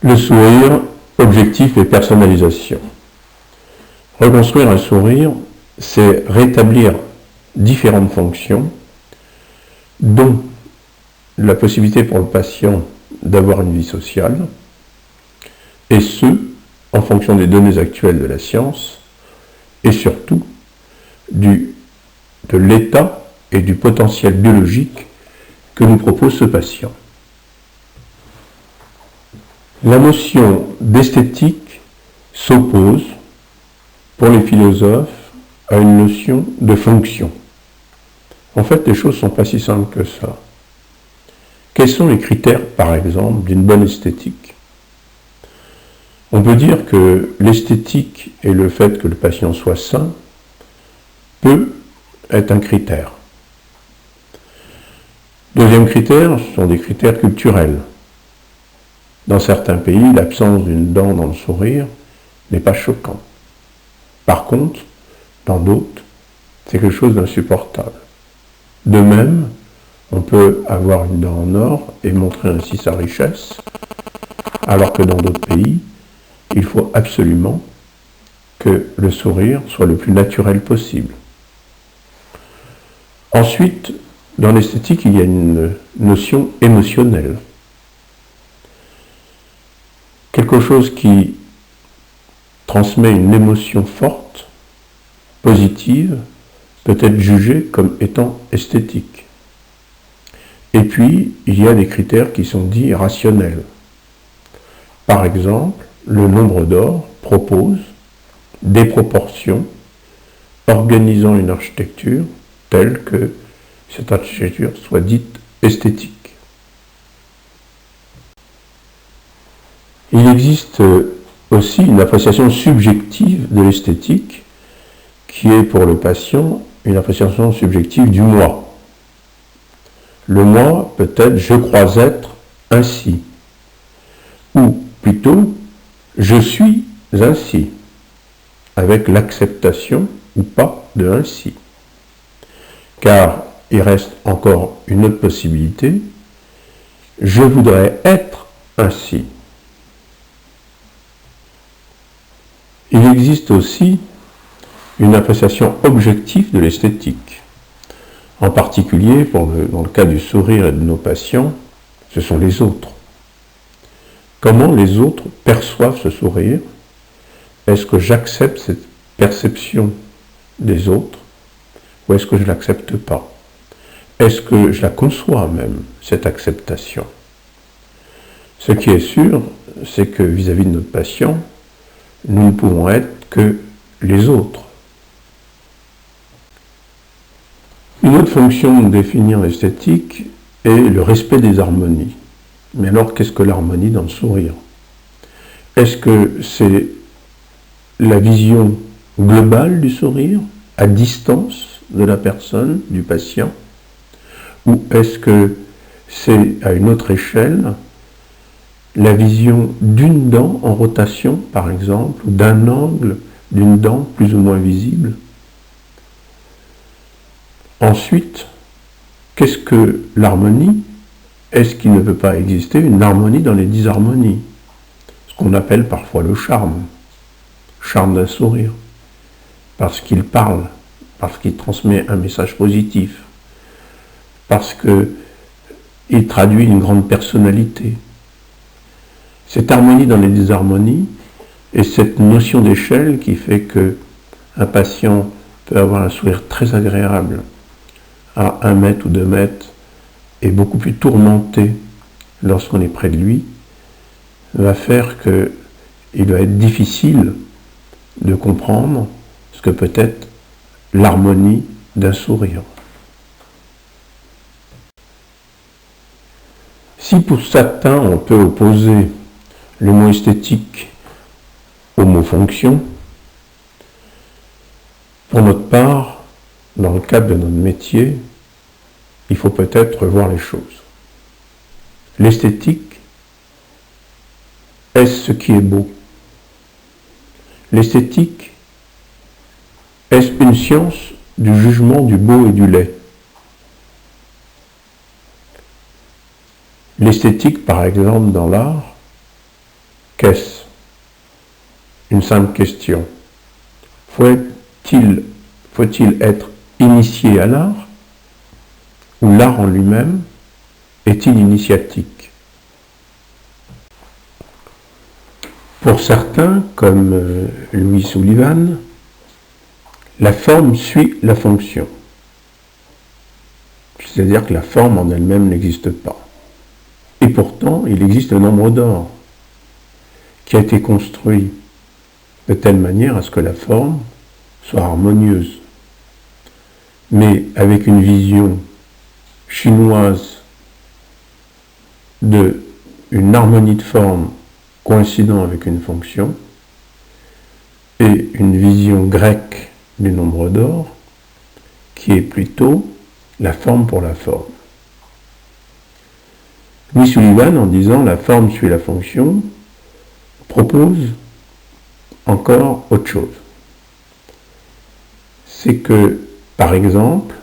Le sourire, objectif et personnalisation. Reconstruire un sourire, c'est rétablir différentes fonctions, dont la possibilité pour le patient d'avoir une vie sociale, et ce, en fonction des données actuelles de la science, et surtout de l'état et du potentiel biologique que nous propose ce patient. La notion d'esthétique s'oppose, pour les philosophes, à une notion de fonction. En fait, les choses ne sont pas si simples que ça. Quels sont les critères, par exemple, d'une bonne esthétique? On peut dire que l'esthétique et le fait que le patient soit sain peut être un critère. Deuxième critère, ce sont des critères culturels. Dans certains pays, l'absence d'une dent dans le sourire n'est pas choquant. Par contre, dans d'autres, c'est quelque chose d'insupportable. De même, on peut avoir une dent en or et montrer ainsi sa richesse, alors que dans d'autres pays, il faut absolument que le sourire soit le plus naturel possible. Ensuite, dans l'esthétique, il y a une notion émotionnelle. Quelque chose qui transmet une émotion forte, positive, peut être jugé comme étant esthétique. Et puis, il y a des critères qui sont dits rationnels. Par exemple, le nombre d'or propose des proportions organisant une architecture telle que cette architecture soit dite esthétique. Il existe aussi une appréciation subjective de l'esthétique qui est pour le patient une appréciation subjective du moi. Le moi peut être « je crois être ainsi » ou plutôt « je suis ainsi » avec l'acceptation ou pas de ainsi. Car il reste encore une autre possibilité, je voudrais être ainsi. Il existe aussi une appréciation objective de l'esthétique. En particulier, dans le cas du sourire et de nos patients, ce sont les autres. Comment les autres perçoivent ce sourire? Est-ce que j'accepte cette perception des autres ou est-ce que je ne l'accepte pas? Est-ce que je la conçois même, cette acceptation? Ce qui est sûr, c'est que vis-à-vis de notre patient, nous ne pouvons être que les autres. Une autre fonction de définir l'esthétique est le respect des harmonies. Mais alors, qu'est-ce que l'harmonie dans le sourire? Est-ce que c'est la vision globale du sourire, à distance de la personne, du patient? Ou est-ce que c'est à une autre échelle la vision d'une dent en rotation, par exemple, ou d'un angle d'une dent plus ou moins visible? Ensuite, qu'est-ce que l'harmonie? Est-ce qu'il ne peut pas exister une harmonie dans les disharmonies? Ce qu'on appelle parfois le charme d'un sourire, parce qu'il parle, parce qu'il transmet un message positif, parce qu'il traduit une grande personnalité. Cette harmonie dans les disharmonies et cette notion d'échelle qui fait qu'un patient peut avoir un sourire très agréable à 1 mètre ou 2 mètres et beaucoup plus tourmenté lorsqu'on est près de lui, va faire qu'il va être difficile de comprendre ce que peut être l'harmonie d'un sourire. Si pour certains on peut opposer le mot esthétique au mot fonction, pour notre part, dans le cadre de notre métier, il faut peut-être revoir les choses. L'esthétique, est-ce ce qui est beau? L'esthétique, est-ce une science du jugement du beau et du laid? L'esthétique, par exemple, dans l'art, Qu'est-ce? Une simple question. Faut-il être initié à l'art? Ou l'art en lui-même est-il initiatique? Pour certains, comme Louis Sullivan, la forme suit la fonction. C'est-à-dire que la forme en elle-même n'existe pas. Et pourtant, il existe un nombre d'or qui a été construit de telle manière à ce que la forme soit harmonieuse. Mais avec une vision chinoise d'une harmonie de forme coïncidant avec une fonction et une vision grecque du nombre d'or qui est plutôt la forme pour la forme. Louis Sullivan, en disant la forme suit la fonction, propose encore autre chose. C'est que, par exemple,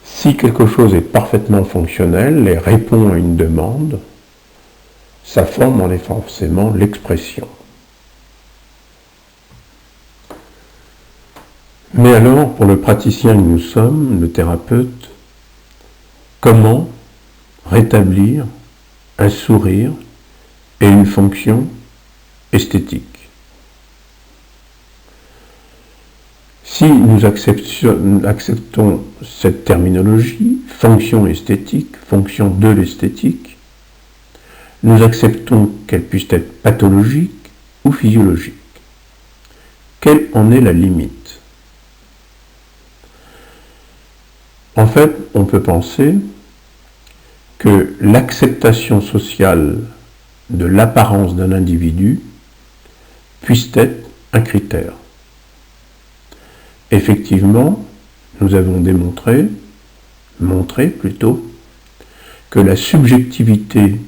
si quelque chose est parfaitement fonctionnel et répond à une demande, sa forme en est forcément l'expression. Mais alors, pour le praticien que nous sommes, le thérapeute, comment rétablir un sourire et une fonction esthétique? Si nous acceptons cette terminologie, fonction esthétique, fonction de l'esthétique, nous acceptons qu'elle puisse être pathologique ou physiologique. Quelle en est la limite? En fait, on peut penser que l'acceptation sociale de l'apparence d'un individu puisse être un critère. Effectivement, nous avons montré plutôt, que la subjectivité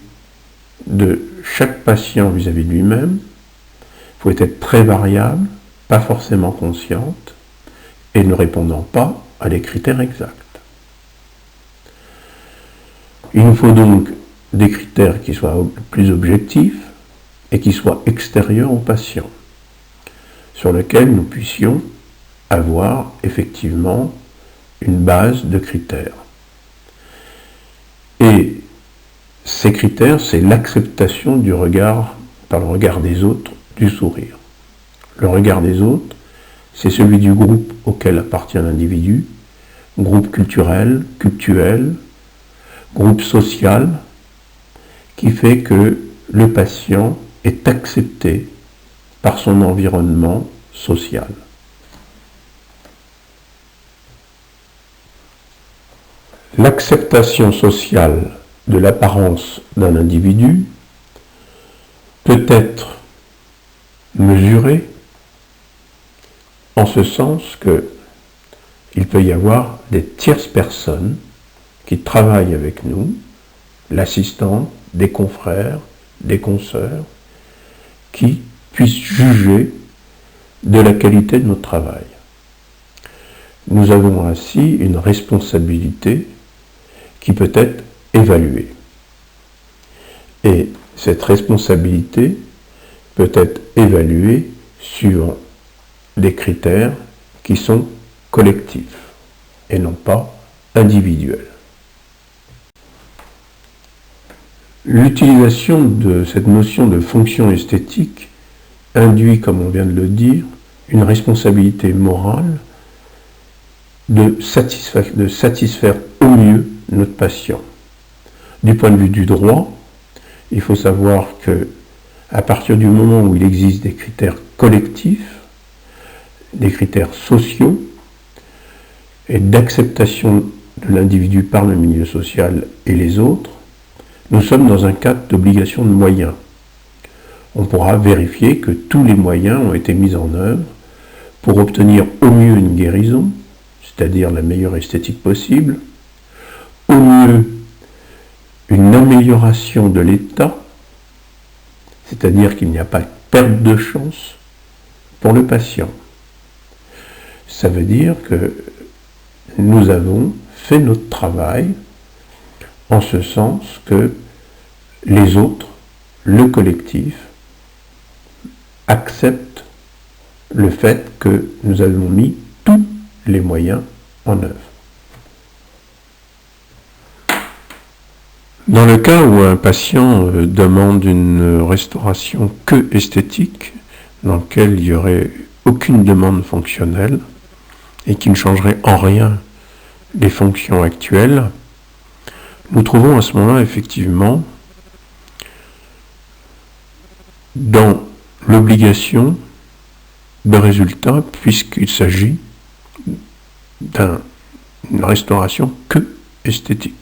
de chaque patient vis-à-vis de lui-même pouvait être très variable, pas forcément consciente, et ne répondant pas à des critères exacts. Il nous faut donc des critères qui soient plus objectifs et qui soient extérieurs au patient, sur lesquels nous puissions avoir effectivement une base de critères. Et ces critères, c'est l'acceptation du regard, par le regard des autres, du sourire. Le regard des autres, c'est celui du groupe auquel appartient l'individu, groupe culturel, groupe social, qui fait que le patient est accepté par son environnement social. L'acceptation sociale de l'apparence d'un individu peut être mesurée en ce sens qu'il peut y avoir des tierces personnes qui travaillent avec nous, l'assistant, des confrères, des consoeurs, qui puissent juger de la qualité de notre travail. Nous avons ainsi une responsabilité qui peut être évaluée. Et cette responsabilité peut être évaluée suivant des critères qui sont collectifs et non pas individuels. L'utilisation de cette notion de fonction esthétique induit, comme on vient de le dire, une responsabilité morale de satisfaire au mieux notre patient. Du point de vue du droit, il faut savoir que à partir du moment où il existe des critères collectifs, des critères sociaux et d'acceptation de l'individu par le milieu social et les autres, nous sommes dans un cadre d'obligation de moyens. On pourra vérifier que tous les moyens ont été mis en œuvre pour obtenir au mieux une guérison, c'est-à-dire la meilleure esthétique possible, au mieux une amélioration de l'état, c'est-à-dire qu'il n'y a pas de perte de chance pour le patient. Ça veut dire que nous avons fait notre travail en ce sens que les autres le collectif accepte le fait que nous avons mis tous les moyens en œuvre. Dans le cas où un patient demande une restauration que esthétique, dans laquelle il n'y aurait aucune demande fonctionnelle et qui ne changerait en rien les fonctions actuelles, nous trouvons à ce moment-là effectivement dans l'obligation de résultat, puisqu'il s'agit d'une restauration que esthétique.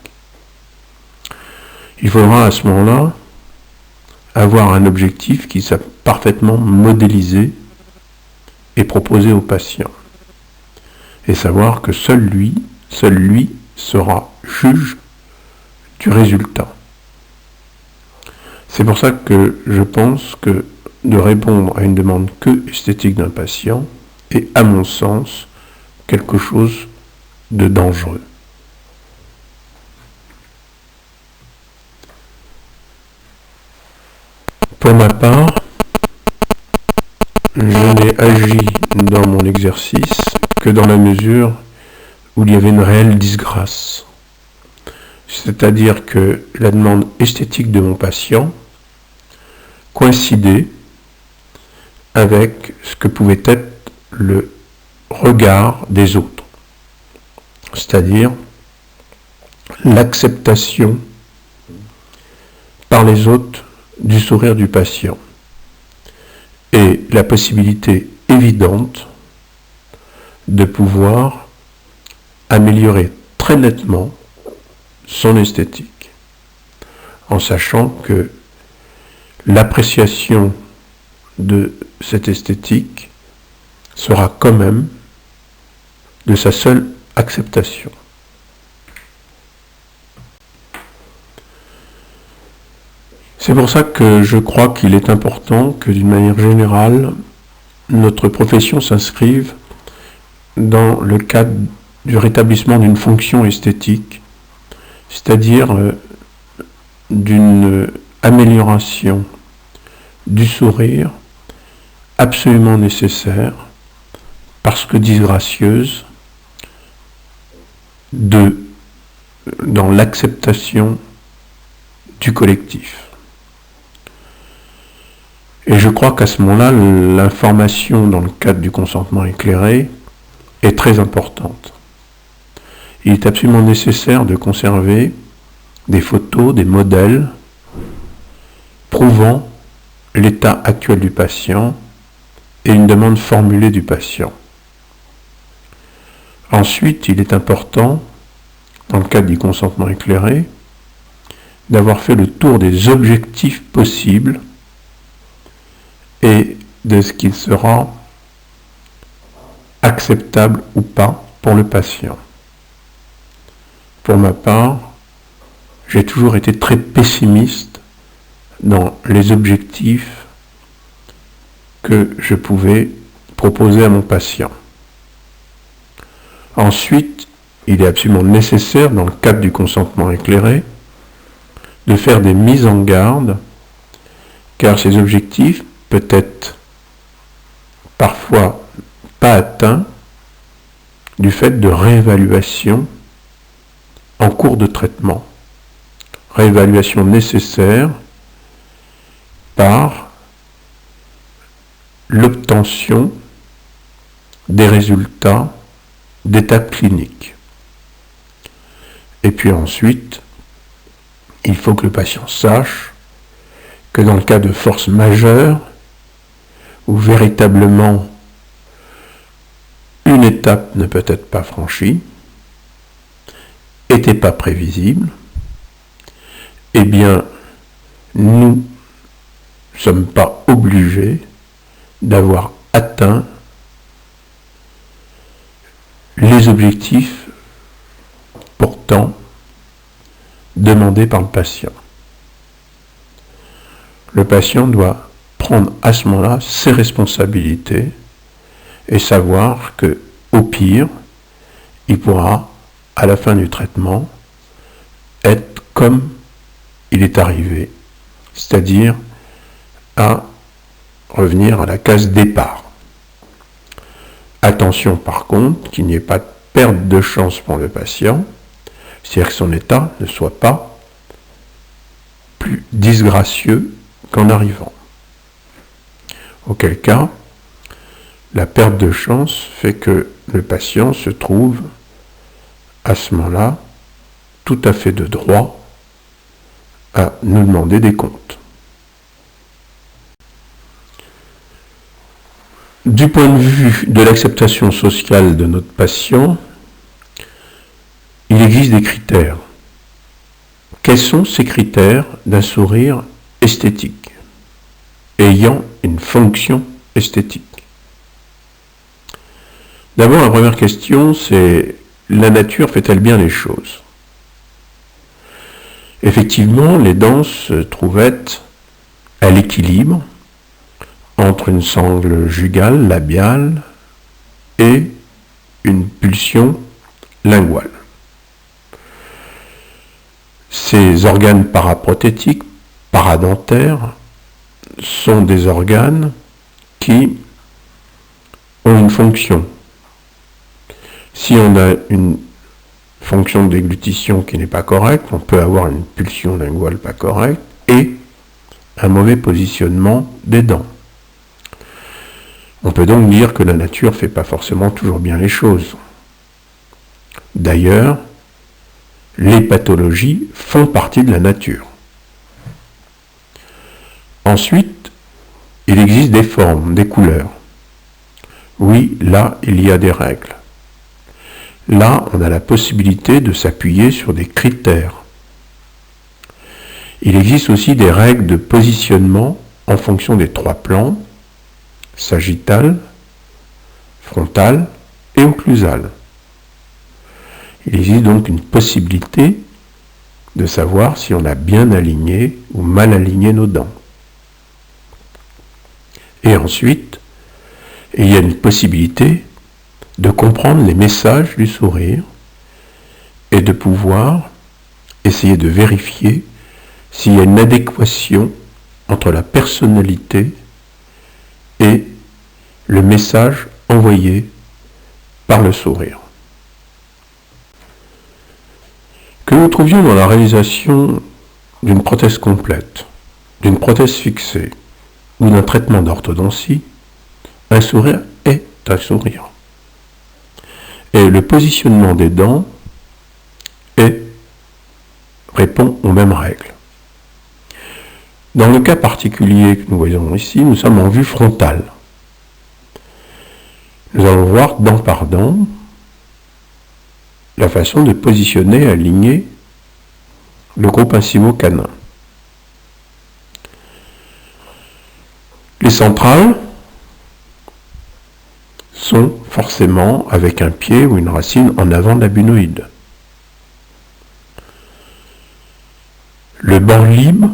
Il faudra à ce moment-là avoir un objectif qui soit parfaitement modélisé et proposé au patient. Et savoir que seul lui sera juge du résultat. C'est pour ça que je pense que de répondre à une demande que esthétique d'un patient est, à mon sens, quelque chose de dangereux. Pour ma part, je n'ai agi dans mon exercice que dans la mesure où il y avait une réelle disgrâce. C'est-à-dire que la demande esthétique de mon patient coïncidait avec ce que pouvait être le regard des autres. C'est-à-dire l'acceptation par les autres du sourire du patient et la possibilité évidente de pouvoir améliorer très nettement son esthétique, en sachant que l'appréciation de cette esthétique sera quand même de sa seule acceptation. C'est pour ça que je crois qu'il est important que d'une manière générale, notre profession s'inscrive dans le cadre du rétablissement d'une fonction esthétique, c'est-à-dire d'une amélioration du sourire absolument nécessaire, parce que disgracieuse, dans l'acceptation du collectif. Et je crois qu'à ce moment-là, l'information dans le cadre du consentement éclairé est très importante. Il est absolument nécessaire de conserver des photos, des modèles prouvant l'état actuel du patient et une demande formulée du patient. Ensuite, il est important, dans le cadre du consentement éclairé, d'avoir fait le tour des objectifs possibles et de ce qu'il sera acceptable ou pas pour le patient. Pour ma part, j'ai toujours été très pessimiste dans les objectifs que je pouvais proposer à mon patient. Ensuite, il est absolument nécessaire, dans le cadre du consentement éclairé, de faire des mises en garde, car ces objectifs peuvent être parfois pas atteints du fait de réévaluation en cours de traitement. Réévaluation nécessaire par l'obtention des résultats d'étapes cliniques. Et puis ensuite, il faut que le patient sache que dans le cas de force majeure, où véritablement une étape ne peut être pas franchie, n'était pas prévisible, eh bien, nous ne sommes pas obligés d'avoir atteint les objectifs pourtant demandés par le patient. Le patient doit prendre à ce moment-là ses responsabilités et savoir que, au pire, il pourra, à la fin du traitement, être comme il est arrivé, c'est-à-dire à revenir à la case départ. Attention par contre qu'il n'y ait pas de perte de chance pour le patient, c'est-à-dire que son état ne soit pas plus disgracieux qu'en arrivant. Auquel cas, la perte de chance fait que le patient se trouve à ce moment-là tout à fait de droit à nous demander des comptes. Du point de vue de l'acceptation sociale de notre patient, il existe des critères. Quels sont ces critères d'un sourire esthétique, ayant une fonction esthétique? D'abord, la première question, c'est la nature fait-elle bien les choses? Effectivement, les dents se trouvent être à l'équilibre entre une sangle jugale, labiale et une pulsion linguale. Ces organes paraprothétiques, paradentaires, sont des organes qui ont une fonction. Si on a une fonction de déglutition qui n'est pas correcte, on peut avoir une pulsion linguale pas correcte et un mauvais positionnement des dents. On peut donc dire que la nature ne fait pas forcément toujours bien les choses. D'ailleurs, les pathologies font partie de la nature. Ensuite, il existe des formes, des couleurs. Oui, là, il y a des règles. Là, on a la possibilité de s'appuyer sur des critères. Il existe aussi des règles de positionnement en fonction des trois plans, sagittal, frontal et occlusal. Il existe donc une possibilité de savoir si on a bien aligné ou mal aligné nos dents. Et ensuite, il y a une possibilité de comprendre les messages du sourire et de pouvoir essayer de vérifier s'il y a une adéquation entre la personnalité et le message envoyé par le sourire. Que nous trouvions dans la réalisation d'une prothèse complète, d'une prothèse fixée ou d'un traitement d'orthodontie, un sourire est un sourire. Et le positionnement des dents répond aux mêmes règles. Dans le cas particulier que nous voyons ici, nous sommes en vue frontale. Nous allons voir dent par dent la façon de positionner, aligner le groupe incimo-canin. Les centrales sont forcément avec un pied ou une racine en avant de la bunoïde. Le bord libre,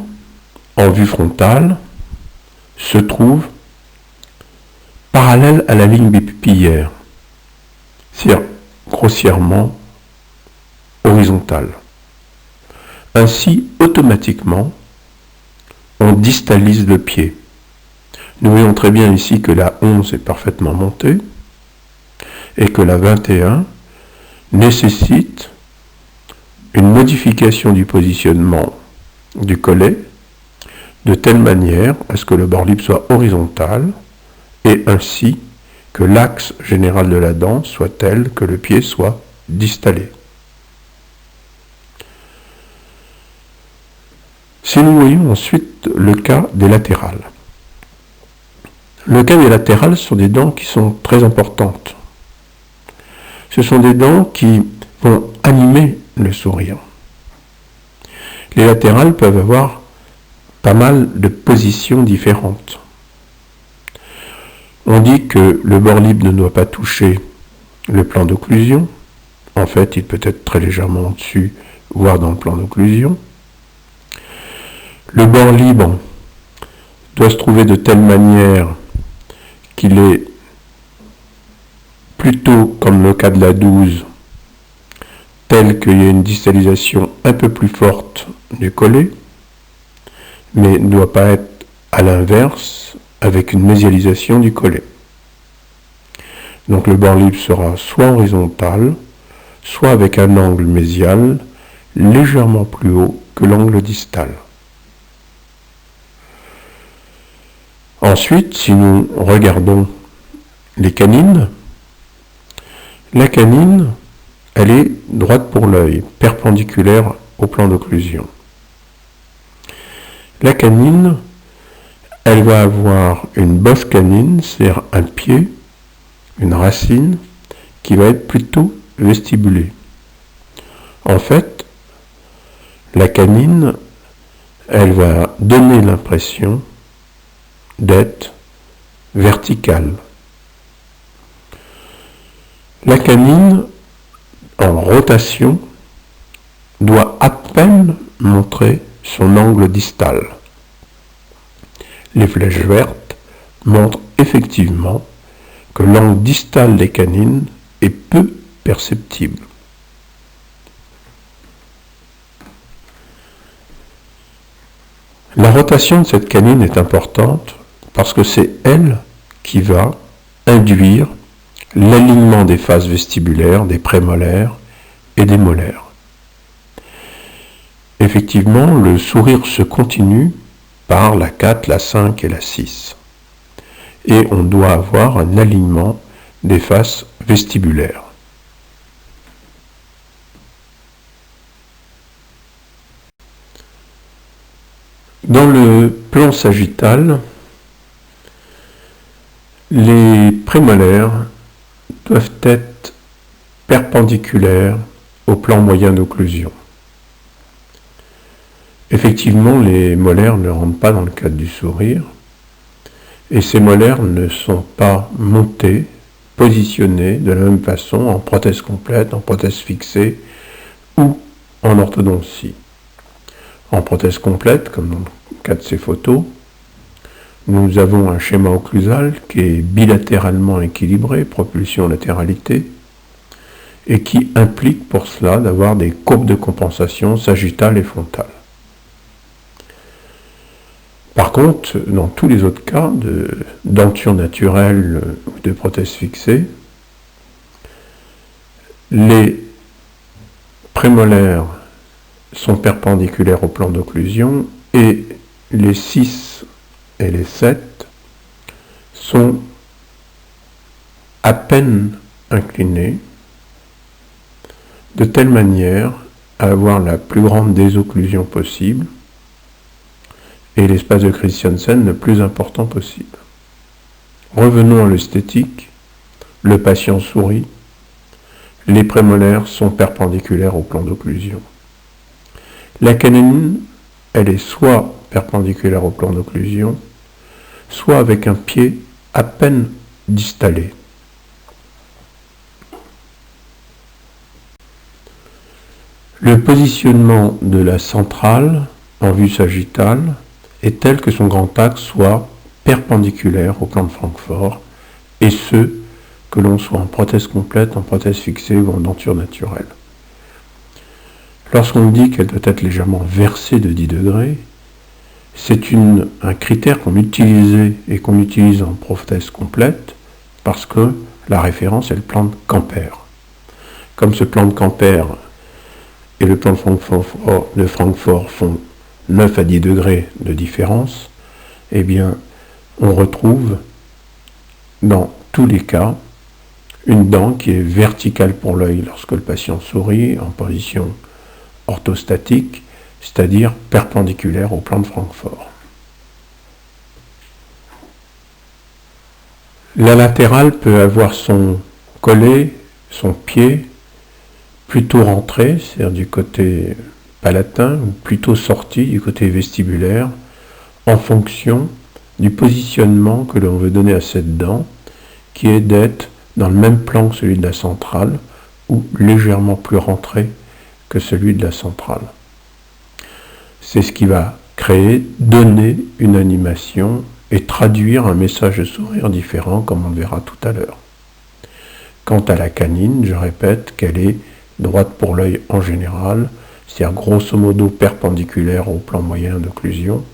en vue frontale, se trouve parallèle à la ligne bipupillaire, c'est-à-dire grossièrement horizontale. Ainsi, automatiquement, on distalise le pied. Nous voyons très bien ici que la 11 est parfaitement montée et que la 21 nécessite une modification du positionnement du collet de telle manière à ce que le bord libre soit horizontal et ainsi que l'axe général de la dent soit tel que le pied soit distallé. Si nous voyons ensuite le cas des latérales. Le cas des latérales sont des dents qui sont très importantes. Ce sont des dents qui vont animer le sourire. Les latérales peuvent avoir pas mal de positions différentes. On dit que le bord libre ne doit pas toucher le plan d'occlusion. En fait, il peut être très légèrement au-dessus, voire dans le plan d'occlusion. Le bord libre doit se trouver de telle manière qu'il est plutôt, comme le cas de la 12, tel qu'il y a une distalisation un peu plus forte du collet, mais ne doit pas être à l'inverse avec une mésialisation du collet. Donc le bord libre sera soit horizontal, soit avec un angle mésial légèrement plus haut que l'angle distal. Ensuite, si nous regardons les canines, la canine, elle est droite pour l'œil, perpendiculaire au plan d'occlusion. La canine, elle va avoir une bosse canine, c'est-à-dire un pied, une racine, qui va être plutôt vestibulée. En fait, la canine, elle va donner l'impression d'être verticale. La canine, en rotation, doit à peine montrer son angle distal. Les flèches vertes montrent effectivement que l'angle distal des canines est peu perceptible. La rotation de cette canine est importante parce que c'est elle qui va induire l'alignement des faces vestibulaires, des prémolaires et des molaires. Effectivement, le sourire se continue par la 4, la 5 et la 6. Et on doit avoir un alignement des faces vestibulaires. Dans le plan sagittal, les prémolaires doivent être perpendiculaires au plan moyen d'occlusion. Effectivement, les molaires ne rentrent pas dans le cadre du sourire, et ces molaires ne sont pas montés, positionnés de la même façon en prothèse complète, en prothèse fixée ou en orthodontie. En prothèse complète, comme dans le cas de ces photos, nous avons un schéma occlusal qui est bilatéralement équilibré, propulsion-latéralité, et qui implique pour cela d'avoir des courbes de compensation sagittales et frontales. Par contre, dans tous les autres cas de denture naturelle ou de prothèse fixée, les prémolaires sont perpendiculaires au plan d'occlusion et les 6 et les 7 sont à peine inclinés de telle manière à avoir la plus grande désocclusion possible et l'espace de Christiansen le plus important possible. Revenons à l'esthétique. Le patient sourit. Les prémolaires sont perpendiculaires au plan d'occlusion. La canine, elle est soit perpendiculaire au plan d'occlusion, soit avec un pied à peine distallé. Le positionnement de la centrale en vue sagittale est tel que son grand axe soit perpendiculaire au plan de Francfort, et ce, que l'on soit en prothèse complète, en prothèse fixée ou en denture naturelle. Lorsqu'on dit qu'elle doit être légèrement versée de 10 degrés, c'est un critère qu'on utilisait et qu'on utilise en prothèse complète parce que la référence est le plan de Camper. Comme ce plan de Camper et le plan de Francfort font 9 à 10 degrés de différence, eh bien, on retrouve dans tous les cas une dent qui est verticale pour l'œil lorsque le patient sourit en position orthostatique, c'est-à-dire perpendiculaire au plan de Francfort. La latérale peut avoir son collet, son pied plutôt rentré, c'est-à-dire du côté palatin, ou plutôt sorti du côté vestibulaire, en fonction du positionnement que l'on veut donner à cette dent, qui est d'être dans le même plan que celui de la centrale, ou légèrement plus rentré que celui de la centrale. C'est ce qui va créer, donner une animation et traduire un message de sourire différent, comme on le verra tout à l'heure. Quant à la canine, je répète qu'elle est droite pour l'œil en général, c'est-à-dire grosso modo perpendiculaire au plan moyen d'occlusion,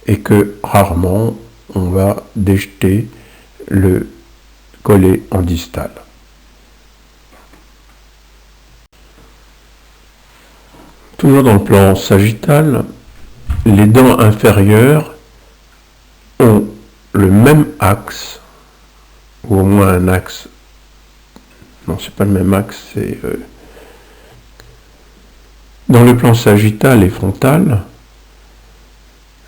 et que rarement on va déjeter le collet en distal. Toujours dans le plan sagittal, les dents inférieures ont le même axe, ou au moins un axe, non c'est pas le même axe, c'est dans le plan sagittal et frontal,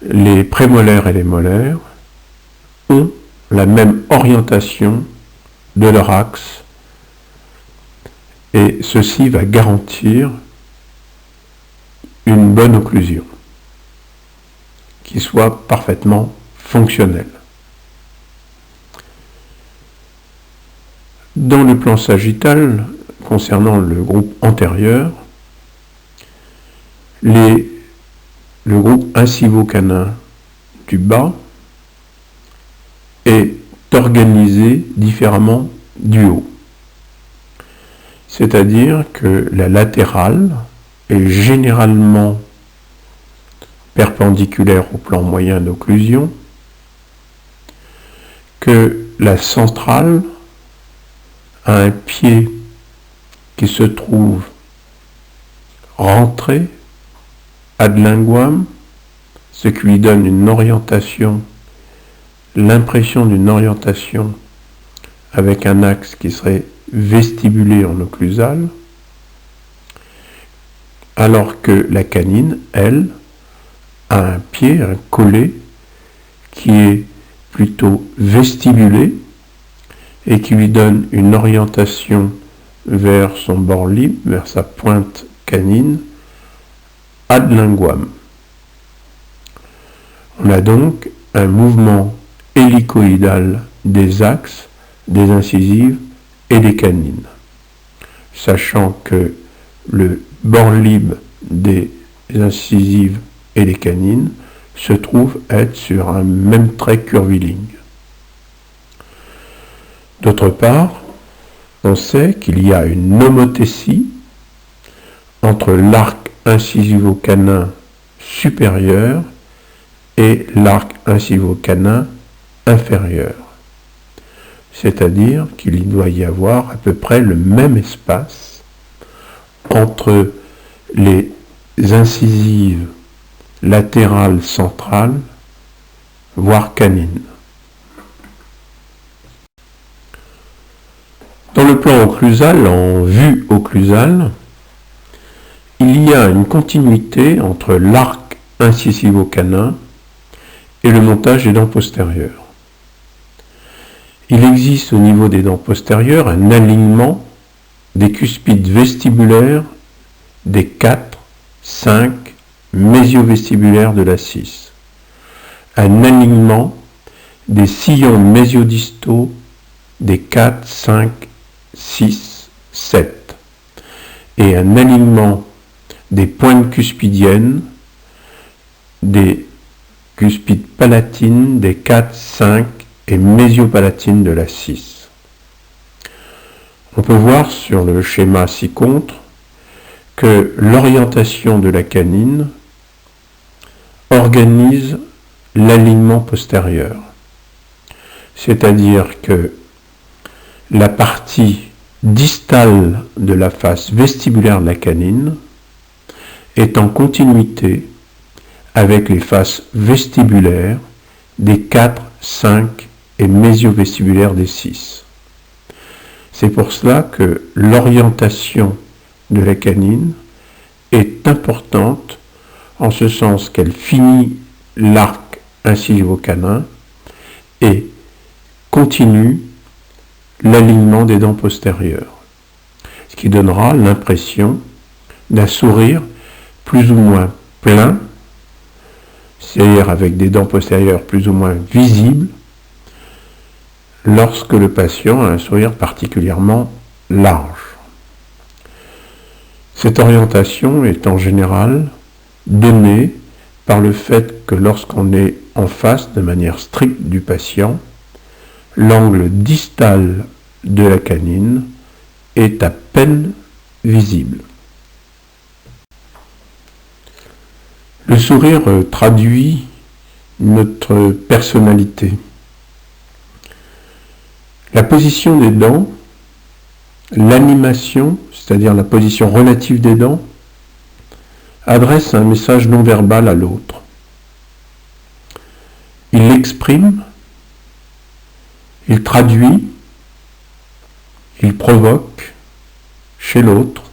les prémolaires et les molaires ont la même orientation de leur axe, et ceci va garantir une bonne occlusion qui soit parfaitement fonctionnelle. Dans le plan sagittal, concernant le groupe antérieur, le groupe incivo-canin du bas est organisé différemment du haut. C'est-à-dire que la latérale est généralement perpendiculaire au plan moyen d'occlusion, que la centrale a un pied qui se trouve rentré ad linguam, ce qui lui donne une orientation, l'impression d'une orientation avec un axe qui serait vestibulé en occlusal, alors que la canine, elle, a un pied, un collet, qui est plutôt vestibulé et qui lui donne une orientation vers son bord libre, vers sa pointe canine, ad linguam. On a donc un mouvement hélicoïdal des axes, des incisives et des canines, sachant que le bord libre des incisives et des canines se trouve être sur un même trait curviligne. D'autre part, on sait qu'il y a une homothétie entre l'arc incisivo-canin supérieur et l'arc incisivo-canin inférieur. C'est-à-dire qu'il doit y avoir à peu près le même espace entre les incisives latérales centrales, voire canines. Dans le plan occlusal, en vue occlusale, il y a une continuité entre l'arc incisivo-canin et le montage des dents postérieures. Il existe au niveau des dents postérieures un alignement des cuspides vestibulaires des 4, 5 mésio-vestibulaires de la 6, un alignement des sillons mésiodistaux des 4, 5, 6, 7, et un alignement des pointes cuspidiennes des cuspides palatines des 4, 5 et mésiopalatines de la 6. On peut voir sur le schéma ci-contre que l'orientation de la canine organise l'alignement postérieur. C'est-à-dire que la partie distale de la face vestibulaire de la canine est en continuité avec les faces vestibulaires des 4, 5 et mésio-vestibulaires des 6. C'est pour cela que l'orientation de la canine est importante en ce sens qu'elle finit l'arc incisivo-canin et continue l'alignement des dents postérieures, ce qui donnera l'impression d'un sourire plus ou moins plein, c'est-à-dire avec des dents postérieures plus ou moins visibles, lorsque le patient a un sourire particulièrement large. Cette orientation est en général donnée par le fait que lorsqu'on est en face de manière stricte du patient, l'angle distal de la canine est à peine visible. Le sourire traduit notre personnalité. La position des dents, l'animation, c'est-à-dire la position relative des dents, adresse un message non verbal à l'autre. Il l'exprime, il traduit, il provoque chez l'autre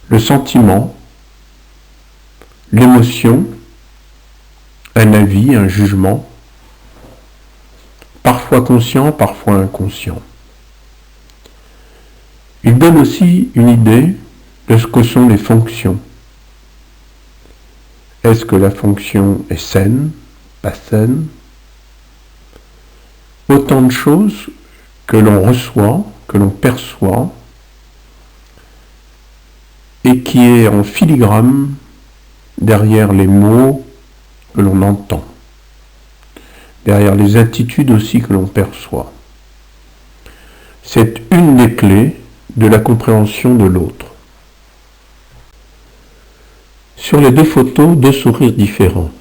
le sentiment, l'émotion, un avis, un jugement, parfois conscient, parfois inconscient. Il donne aussi une idée de ce que sont les fonctions. Est-ce que la fonction est saine, pas saine? Autant de choses que l'on reçoit, que l'on perçoit, et qui est en filigrane derrière les mots que l'on entend, derrière les attitudes aussi que l'on perçoit. C'est une des clés de la compréhension de l'autre. Sur les deux photos, deux sourires différents.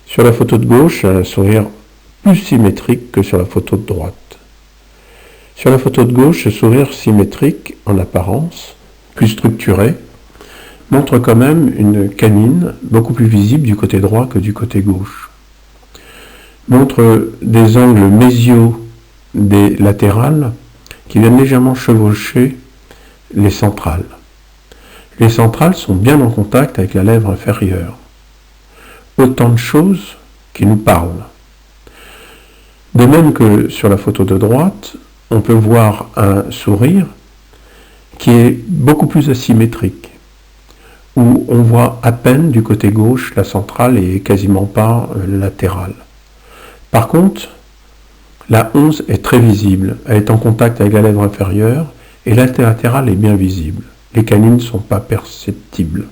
Sur la photo de gauche, un sourire plus symétrique que sur la photo de droite. Sur la photo de gauche, ce sourire symétrique, en apparence, plus structuré, montre quand même une canine beaucoup plus visible du côté droit que du côté gauche. Montre des angles mésiaux des latérales qui viennent légèrement chevaucher les centrales. Les centrales sont bien en contact avec la lèvre inférieure. Autant de choses qui nous parlent. De même que sur la photo de droite, on peut voir un sourire qui est beaucoup plus asymétrique, où on voit à peine du côté gauche la centrale et quasiment pas latérale. Par contre, la 11 est très visible, elle est en contact avec la lèvre inférieure et la latérale est bien visible. Les canines ne sont pas perceptibles.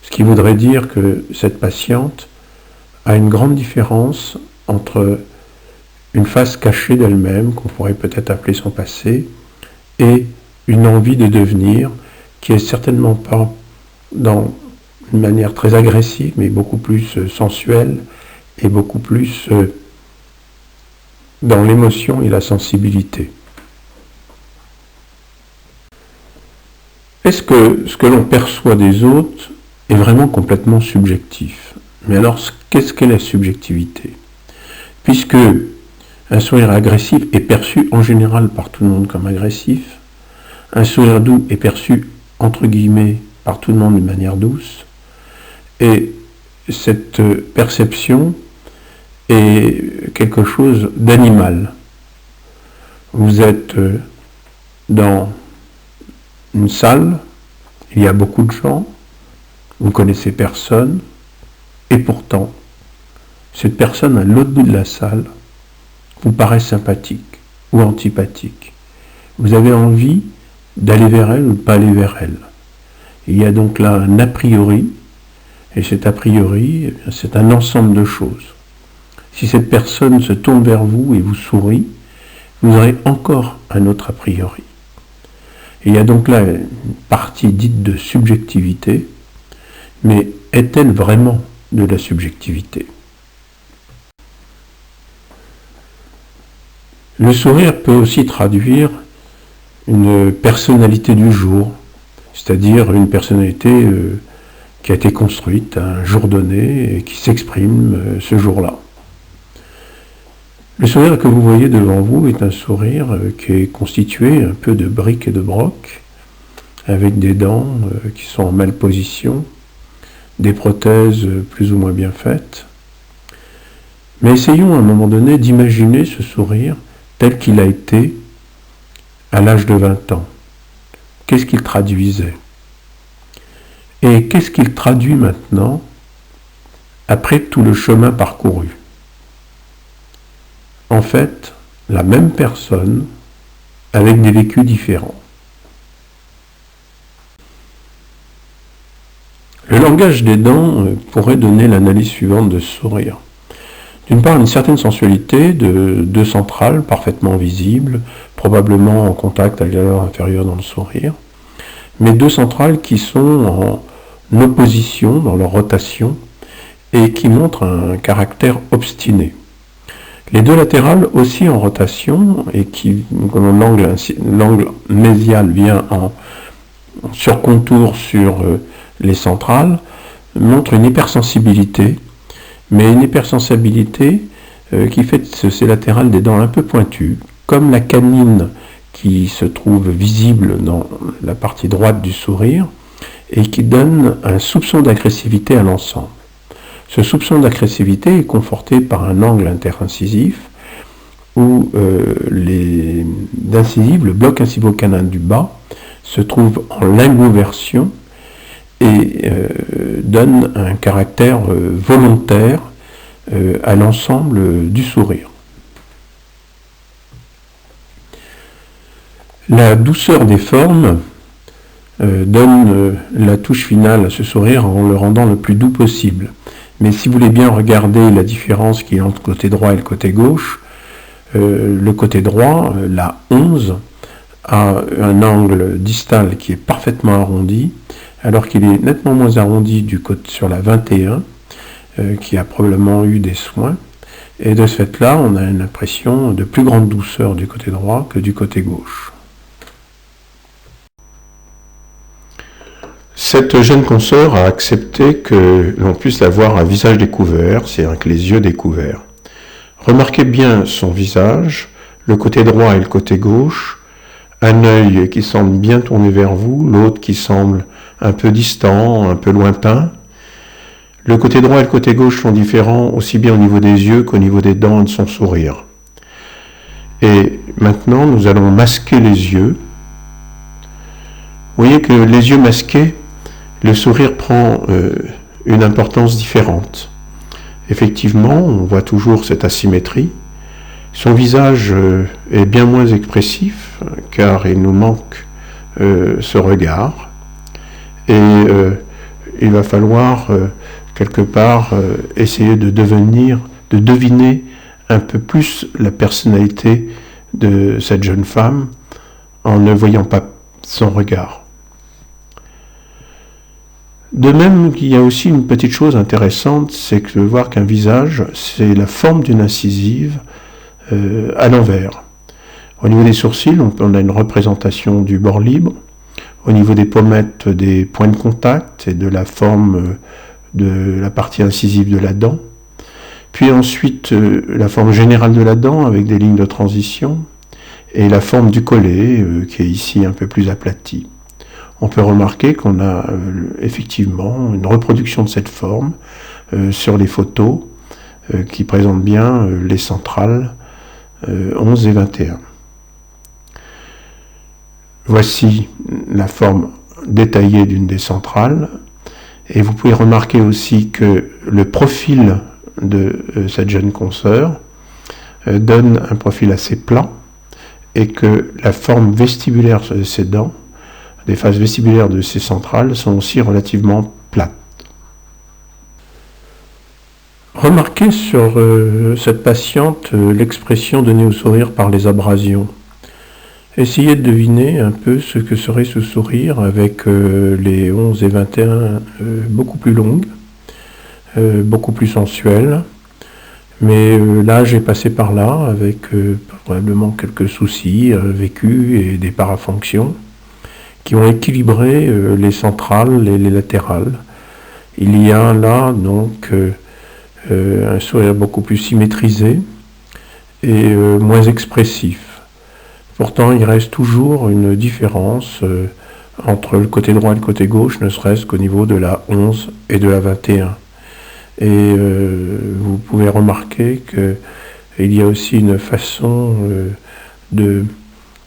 Ce qui voudrait dire que cette patiente a une grande différence entre une face cachée d'elle-même, qu'on pourrait peut-être appeler son passé, et une envie de devenir qui est certainement pas dans une manière très agressive, mais beaucoup plus sensuelle et beaucoup plus dans l'émotion et la sensibilité. Est-ce que ce que l'on perçoit des autres est vraiment complètement subjectif? Mais alors, qu'est-ce qu'est la subjectivité? Puisque un sourire agressif est perçu en général par tout le monde comme agressif, un sourire doux est perçu, entre guillemets, par tout le monde de manière douce, et cette perception est quelque chose d'animal. Vous êtes dans une salle, il y a beaucoup de gens, vous ne connaissez personne, et pourtant, cette personne à l'autre bout de la salle vous paraît sympathique ou antipathique. Vous avez envie d'aller vers elle ou de ne pas aller vers elle. Il y a donc là un a priori, et cet a priori, c'est un ensemble de choses. Si cette personne se tourne vers vous et vous sourit, vous aurez encore un autre a priori. Et il y a donc là une partie dite de subjectivité, mais est-elle vraiment de la subjectivité? Le sourire peut aussi traduire une personnalité du jour, c'est-à-dire une personnalité qui a été construite un jour donné et qui s'exprime ce jour-là. Le sourire que vous voyez devant vous est un sourire qui est constitué un peu de briques et de brocs, avec des dents qui sont en malposition, des prothèses plus ou moins bien faites. Mais essayons à un moment donné d'imaginer ce sourire tel qu'il a été à l'âge de 20 ans. Qu'est-ce qu'il traduisait? Et qu'est-ce qu'il traduit maintenant après tout le chemin parcouru? En fait, la même personne avec des vécus différents. Le langage des dents pourrait donner l'analyse suivante de ce sourire. D'une part, une certaine sensualité de deux centrales parfaitement visibles, probablement en contact avec la lèvre inférieure dans le sourire, mais deux centrales qui sont en opposition dans leur rotation et qui montre un caractère obstiné. Les deux latérales aussi en rotation et qui, comme l'angle mésial vient en surcontour sur les centrales, montrent une hypersensibilité, mais une hypersensibilité qui fait de ces latérales des dents un peu pointues, comme la canine qui se trouve visible dans la partie droite du sourire et qui donne un soupçon d'agressivité à l'ensemble. Ce soupçon d'agressivité est conforté par un angle interincisif où les incisives, le bloc incisivo-canin du bas, se trouve en lingoversion et donne un caractère volontaire à l'ensemble du sourire. La douceur des formes donne la touche finale à ce sourire en le rendant le plus doux possible. Mais si vous voulez bien regarder la différence qu'il y a entre le côté droit et le côté gauche, le côté droit, la 11, a un angle distal qui est parfaitement arrondi, alors qu'il est nettement moins arrondi sur la 21, qui a probablement eu des soins. Et de ce fait-là, on a une impression de plus grande douceur du côté droit que du côté gauche. Cette jeune consoeur a accepté que l'on puisse la voir à visage découvert, c'est-à-dire avec les yeux découverts. Remarquez bien son visage, le côté droit et le côté gauche, un œil qui semble bien tourné vers vous, l'autre qui semble un peu distant, un peu lointain. Le côté droit et le côté gauche sont différents aussi bien au niveau des yeux qu'au niveau des dents et de son sourire. Et maintenant, nous allons masquer les yeux. Vous voyez que les yeux masqués, le sourire prend une importance différente. Effectivement, on voit toujours cette asymétrie. Son visage est bien moins expressif, car il nous manque ce regard. Et il va falloir quelque part essayer de deviner un peu plus la personnalité de cette jeune femme en ne voyant pas son regard. De même, il y a aussi une petite chose intéressante, c'est que de voir qu'un visage, c'est la forme d'une incisive à l'envers. Au niveau des sourcils, on a une représentation du bord libre. Au niveau des pommettes, des points de contact et de la forme de la partie incisive de la dent. Puis ensuite, la forme générale de la dent avec des lignes de transition. Et la forme du collet, qui est ici un peu plus aplatie. On peut remarquer qu'on a effectivement une reproduction de cette forme sur les photos qui présentent bien les centrales 11 et 21. Voici la forme détaillée d'une des centrales et vous pouvez remarquer aussi que le profil de cette jeune consoeur donne un profil assez plat et que la forme vestibulaire de ses dents, les faces vestibulaires de ces centrales sont aussi relativement plates. Remarquez sur cette patiente l'expression donnée au sourire par les abrasions. Essayez de deviner un peu ce que serait ce sourire avec les 11 et 21 beaucoup plus longues, beaucoup plus sensuelles. Mais l'âge est passé par là avec probablement quelques soucis vécus et des parafonctions qui ont équilibré les centrales et les latérales. Il y a là donc un sourire beaucoup plus symétrisé et moins expressif. Pourtant, il reste toujours une différence entre le côté droit et le côté gauche, ne serait-ce qu'au niveau de la 11 et de la 21. Et vous pouvez remarquer qu'il y a aussi une façon de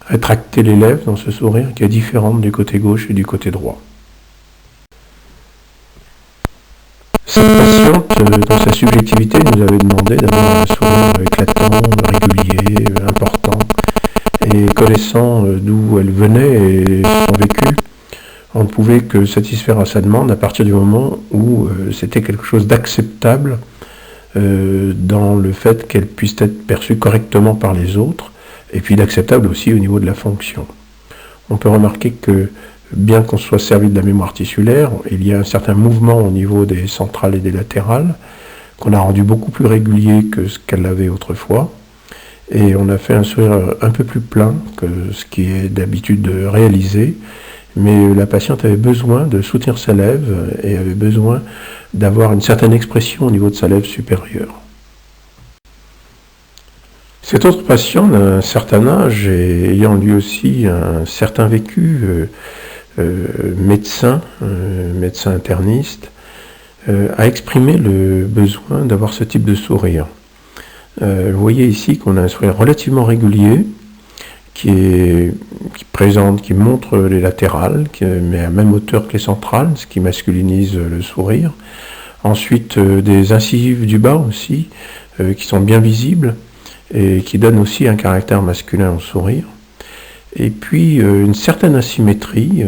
rétracter les lèvres dans ce sourire qui est différente du côté gauche et du côté droit. Cette patiente, dans sa subjectivité, nous avait demandé d'avoir un sourire éclatant, régulier, important, et connaissant d'où elle venait et son vécu, on ne pouvait que satisfaire à sa demande à partir du moment où c'était quelque chose d'acceptable dans le fait qu'elle puisse être perçue correctement par les autres, et puis d'acceptable aussi au niveau de la fonction. On peut remarquer que bien qu'on soit servi de la mémoire tissulaire, il y a un certain mouvement au niveau des centrales et des latérales qu'on a rendu beaucoup plus régulier que ce qu'elle avait autrefois. Et on a fait un sourire un peu plus plein que ce qui est d'habitude réalisé. Mais la patiente avait besoin de soutenir sa lèvre et avait besoin d'avoir une certaine expression au niveau de sa lèvre supérieure. Cet autre patient d'un certain âge et ayant lui aussi un certain vécu, médecin interniste, a exprimé le besoin d'avoir ce type de sourire. Vous voyez ici qu'on a un sourire relativement régulier, qui montre les latérales, qui met à la même hauteur que les centrales, ce qui masculinise le sourire. Ensuite, des incisives du bas aussi, qui sont bien visibles et qui donnent aussi un caractère masculin au sourire. Et puis, une certaine asymétrie,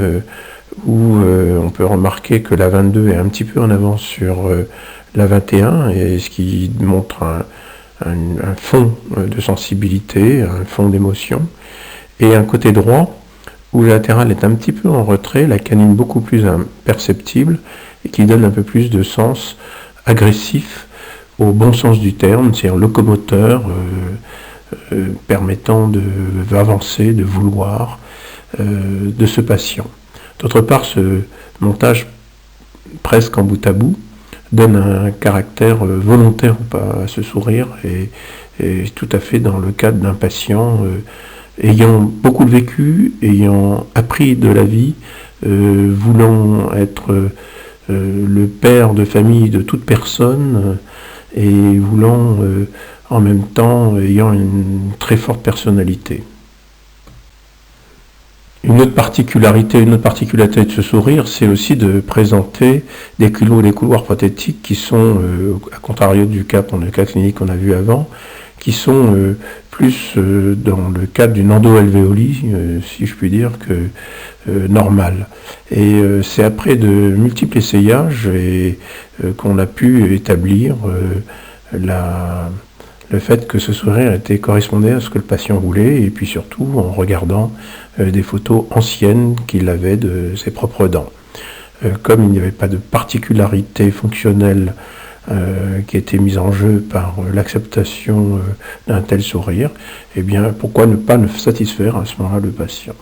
où on peut remarquer que la 22 est un petit peu en avance sur la 21, et ce qui montre un fond de sensibilité, un fond d'émotion, et un côté droit où le latéral est un petit peu en retrait, la canine beaucoup plus imperceptible, et qui donne un peu plus de sens agressif au bon sens du terme, c'est-à-dire locomoteur, permettant d'avancer, de vouloir, de ce patient. D'autre part, ce montage presque en bout à bout donne un caractère volontaire à ce sourire, et tout à fait dans le cadre d'un patient ayant beaucoup de vécu, ayant appris de la vie, voulant être le père de famille de toute personne, et voulant en même temps ayant une très forte personnalité. Une autre particularité de ce sourire, c'est aussi de présenter des couloirs prothétiques qui sont, à contrario du cas clinique qu'on a vu avant, qui sont plus dans le cadre d'une endoalvéolie, si je puis dire, que normale. Et c'est après de multiples essayages qu'on a pu établir le fait que ce sourire correspondait à ce que le patient voulait, et puis surtout en regardant des photos anciennes qu'il avait de ses propres dents. Comme il n'y avait pas de particularité fonctionnelle qui était mise en jeu par l'acceptation d'un tel sourire, eh bien pourquoi ne pas satisfaire à ce moment-là le patient?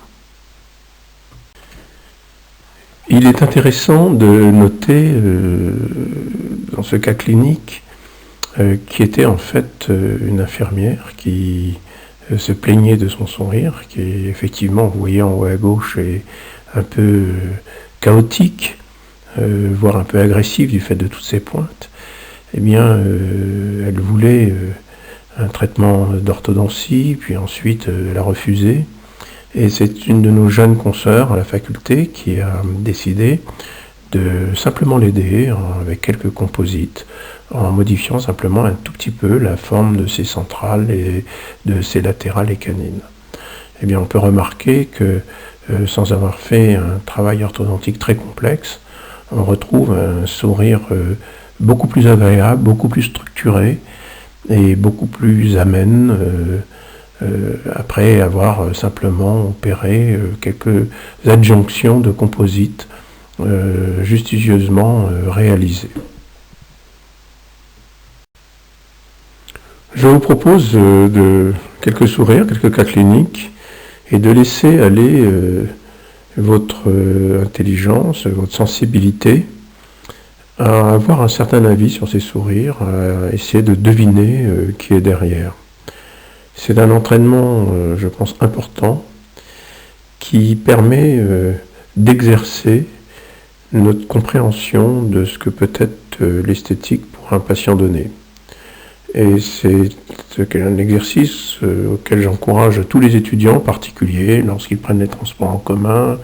Il est intéressant de noter dans ce cas clinique qui était en fait une infirmière qui se plaignait de son sourire, qui est effectivement, vous voyez en haut à gauche, est un peu chaotique, voire un peu agressif du fait de toutes ces pointes. Eh bien, elle voulait un traitement d'orthodontie, puis ensuite elle a refusé. Et c'est une de nos jeunes consoeurs à la faculté qui a décidé de simplement l'aider avec quelques composites, en modifiant simplement un tout petit peu la forme de ses centrales et de ses latérales et canines. Eh bien, on peut remarquer que sans avoir fait un travail orthodontique très complexe, on retrouve un sourire beaucoup plus agréable, beaucoup plus structuré et beaucoup plus amène après avoir simplement opéré quelques adjonctions de composites justicieusement réalisées. Je vous propose quelques sourires, quelques cas cliniques, et de laisser aller votre intelligence, votre sensibilité à avoir un certain avis sur ces sourires, à essayer de deviner qui est derrière. C'est un entraînement, je pense, important, qui permet d'exercer notre compréhension de ce que peut être l'esthétique pour un patient donné. Et c'est un exercice auquel j'encourage tous les étudiants, en particulier lorsqu'ils prennent les transports en commun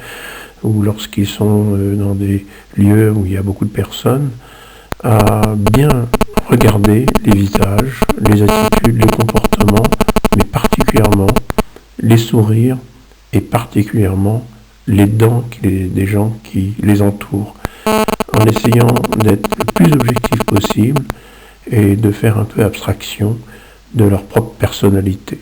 ou lorsqu'ils sont dans des lieux où il y a beaucoup de personnes, à bien regarder les visages, les attitudes, les comportements, mais particulièrement les sourires et particulièrement les dents des gens qui les entourent, en essayant d'être le plus objectif possible et de faire un peu abstraction de leur propre personnalité.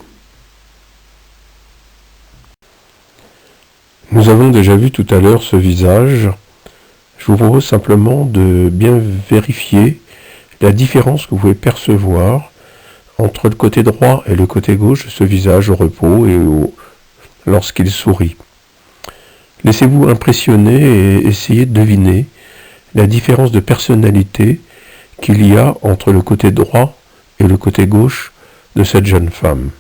Nous avons déjà vu tout à l'heure ce visage. Je vous propose simplement de bien vérifier la différence que vous pouvez percevoir entre le côté droit et le côté gauche de ce visage au repos et lorsqu'il sourit. Laissez-vous impressionner et essayez de deviner la différence de personnalité qu'il y a entre le côté droit et le côté gauche de cette jeune femme.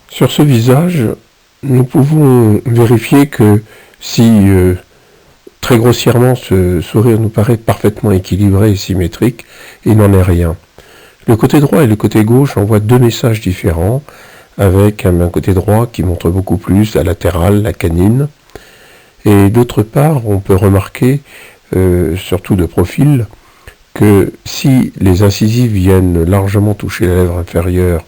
Sur ce visage, nous pouvons vérifier que si très grossièrement ce sourire nous paraît parfaitement équilibré et symétrique, il n'en est rien. Le côté droit et le côté gauche envoient deux messages différents, avec un côté droit qui montre beaucoup plus la latérale, la canine, et d'autre part on peut remarquer, surtout de profil, que si les incisives viennent largement toucher la lèvre inférieure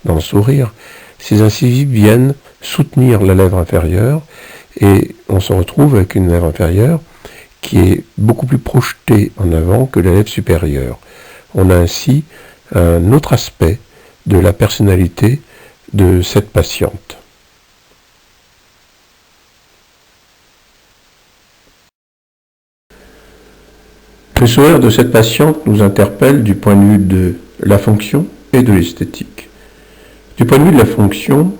dans le sourire, ces incisives viennent soutenir la lèvre inférieure et on se retrouve avec une lèvre inférieure qui est beaucoup plus projetée en avant que la lèvre supérieure. On a ainsi un autre aspect de la personnalité de cette patiente. Le sourire de cette patiente nous interpelle du point de vue de la fonction et de l'esthétique. Du point de vue de la fonction,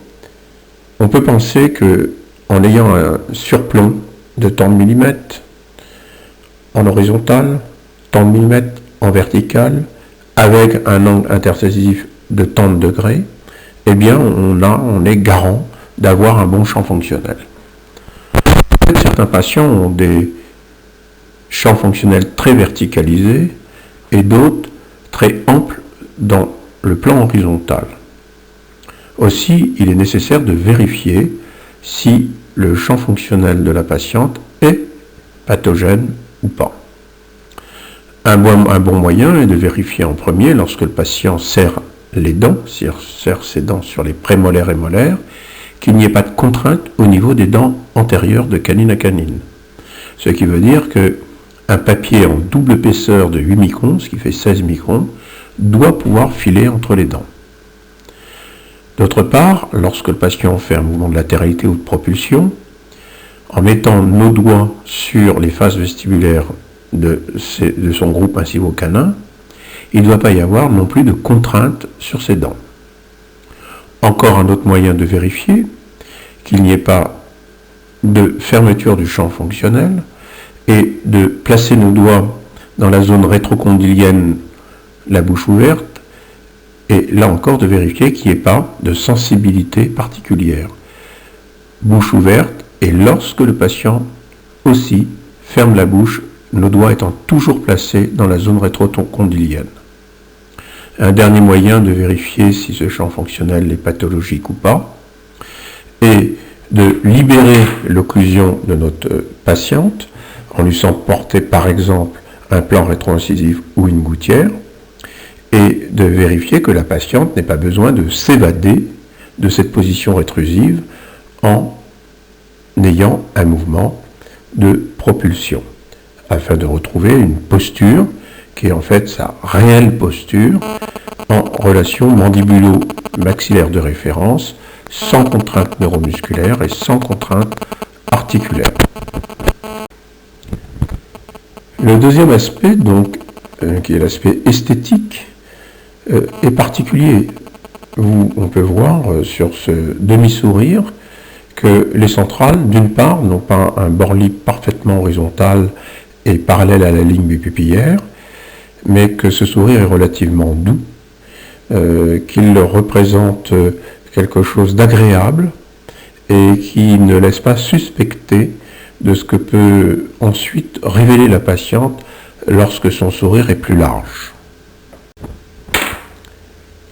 on peut penser que en ayant un surplomb de tant de millimètres en horizontal, tant de millimètres en vertical, avec un angle intercisif de tant de degrés, eh bien on est garant d'avoir un bon champ fonctionnel. Certains patients ont des champs fonctionnels très verticalisés et d'autres très amples dans le plan horizontal. Aussi, il est nécessaire de vérifier si le champ fonctionnel de la patiente est pathogène ou pas. Un bon moyen est de vérifier en premier, lorsque le patient serre les dents, serre ses dents sur les prémolaires et molaires, qu'il n'y ait pas de contrainte au niveau des dents antérieures de canine à canine. Ce qui veut dire qu'un papier en double épaisseur de 8 microns, ce qui fait 16 microns, doit pouvoir filer entre les dents. D'autre part, lorsque le patient fait un mouvement de latéralité ou de propulsion, en mettant nos doigts sur les faces vestibulaires de son groupe incisivo-canin, il ne doit pas y avoir non plus de contrainte sur ses dents. Encore un autre moyen de vérifier qu'il n'y ait pas de fermeture du champ fonctionnel et de placer nos doigts dans la zone rétrocondylienne, la bouche ouverte, et là encore de vérifier qu'il n'y ait pas de sensibilité particulière. Bouche ouverte, et lorsque le patient aussi ferme la bouche, nos doigts étant toujours placés dans la zone rétrocondylienne. Un dernier moyen de vérifier si ce champ fonctionnel est pathologique ou pas est de libérer l'occlusion de notre patiente en lui faisant porter par exemple un plan rétro-incisif ou une gouttière, et de vérifier que la patiente n'ait pas besoin de s'évader de cette position rétrusive en ayant un mouvement de propulsion, afin de retrouver une posture qui est en fait sa réelle posture en relation mandibulo-maxillaire de référence, sans contrainte neuromusculaire et sans contrainte articulaire. Le deuxième aspect, donc, qui est l'aspect esthétique, est particulier. On peut voir sur ce demi-sourire que les centrales, d'une part, n'ont pas un bord libre parfaitement horizontal et parallèle à la ligne bipupillaire, mais que ce sourire est relativement doux, qu'il représente quelque chose d'agréable et qui ne laisse pas suspecter de ce que peut ensuite révéler la patiente lorsque son sourire est plus large.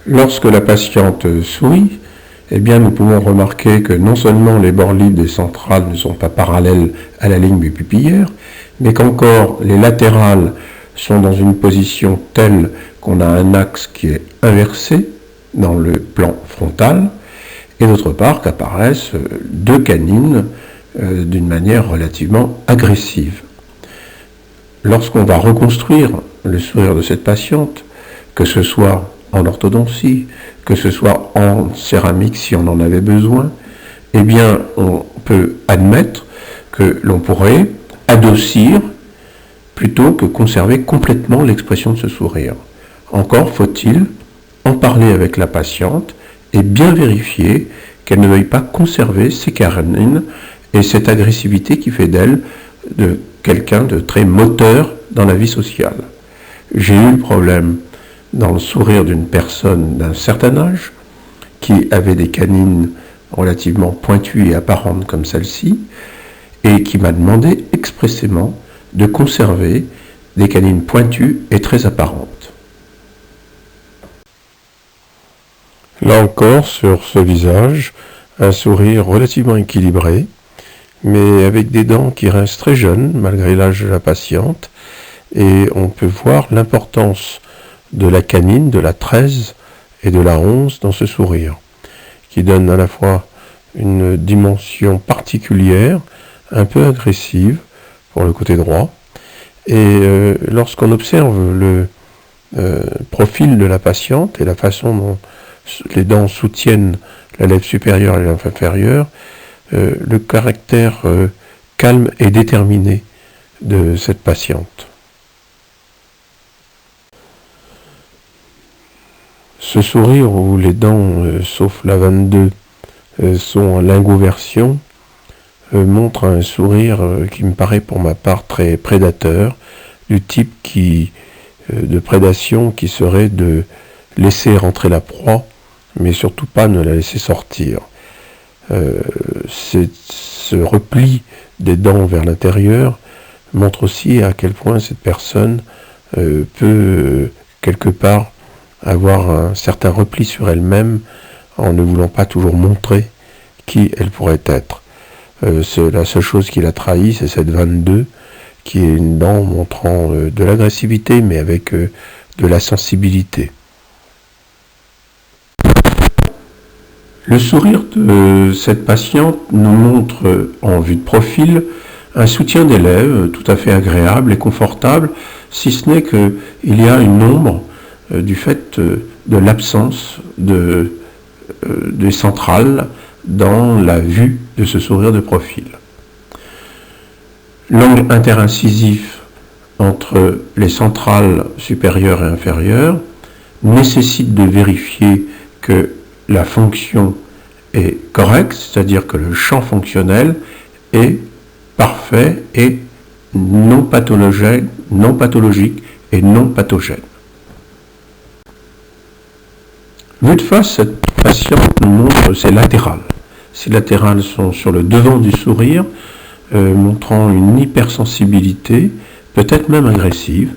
Lorsque la patiente sourit, eh bien, nous pouvons remarquer que non seulement les bords libres des centrales ne sont pas parallèles à la ligne bipupillaire, mais qu'encore les latérales sont dans une position telle qu'on a un axe qui est inversé dans le plan frontal, et d'autre part qu'apparaissent deux canines d'une manière relativement agressive. Lorsqu'on va reconstruire le sourire de cette patiente, que ce soit en orthodontie, que ce soit en céramique si on en avait besoin, eh bien, on peut admettre que l'on pourrait adoucir plutôt que conserver complètement l'expression de ce sourire. Encore faut-il en parler avec la patiente et bien vérifier qu'elle ne veuille pas conserver ses canines et cette agressivité qui fait d'elle de quelqu'un de très moteur dans la vie sociale. J'ai eu le problème dans le sourire d'une personne d'un certain âge qui avait des canines relativement pointues et apparentes comme celle-ci et qui m'a demandé expressément de conserver des canines pointues et très apparentes. Là encore, sur ce visage, un sourire relativement équilibré, mais avec des dents qui restent très jeunes malgré l'âge de la patiente, et on peut voir l'importance de la canine, de la 13 et de la 11 dans ce sourire, qui donne à la fois une dimension particulière, un peu agressive pour le côté droit, et lorsqu'on observe le profil de la patiente et la façon dont les dents soutiennent la lèvre supérieure et la lèvre inférieure, le caractère calme et déterminé de cette patiente. Ce sourire où les dents, sauf la 22, sont en lingoversion, montre un sourire qui me paraît pour ma part très prédateur, du type de prédation qui serait de laisser rentrer la proie, mais surtout pas ne la laisser sortir. Ce repli des dents vers l'intérieur montre aussi à quel point cette personne peut quelque part avoir un certain repli sur elle-même en ne voulant pas toujours montrer qui elle pourrait être. La seule chose qui la trahit, c'est cette 22, qui est une dent montrant de l'agressivité, mais avec de la sensibilité. Le sourire de cette patiente nous montre, en vue de profil, un soutien des lèvres tout à fait agréable et confortable, si ce n'est qu'il y a une ombre du fait de l'absence des centrales dans la vue de ce sourire de profil. L'angle interincisif entre les centrales supérieures et inférieures nécessite de vérifier que la fonction est correcte, c'est-à-dire que le champ fonctionnel est parfait et non pathologique et non pathogène. Vue de face, cette patiente nous montre ses latérales. Ces latérales sont sur le devant du sourire, montrant une hypersensibilité, peut-être même agressive.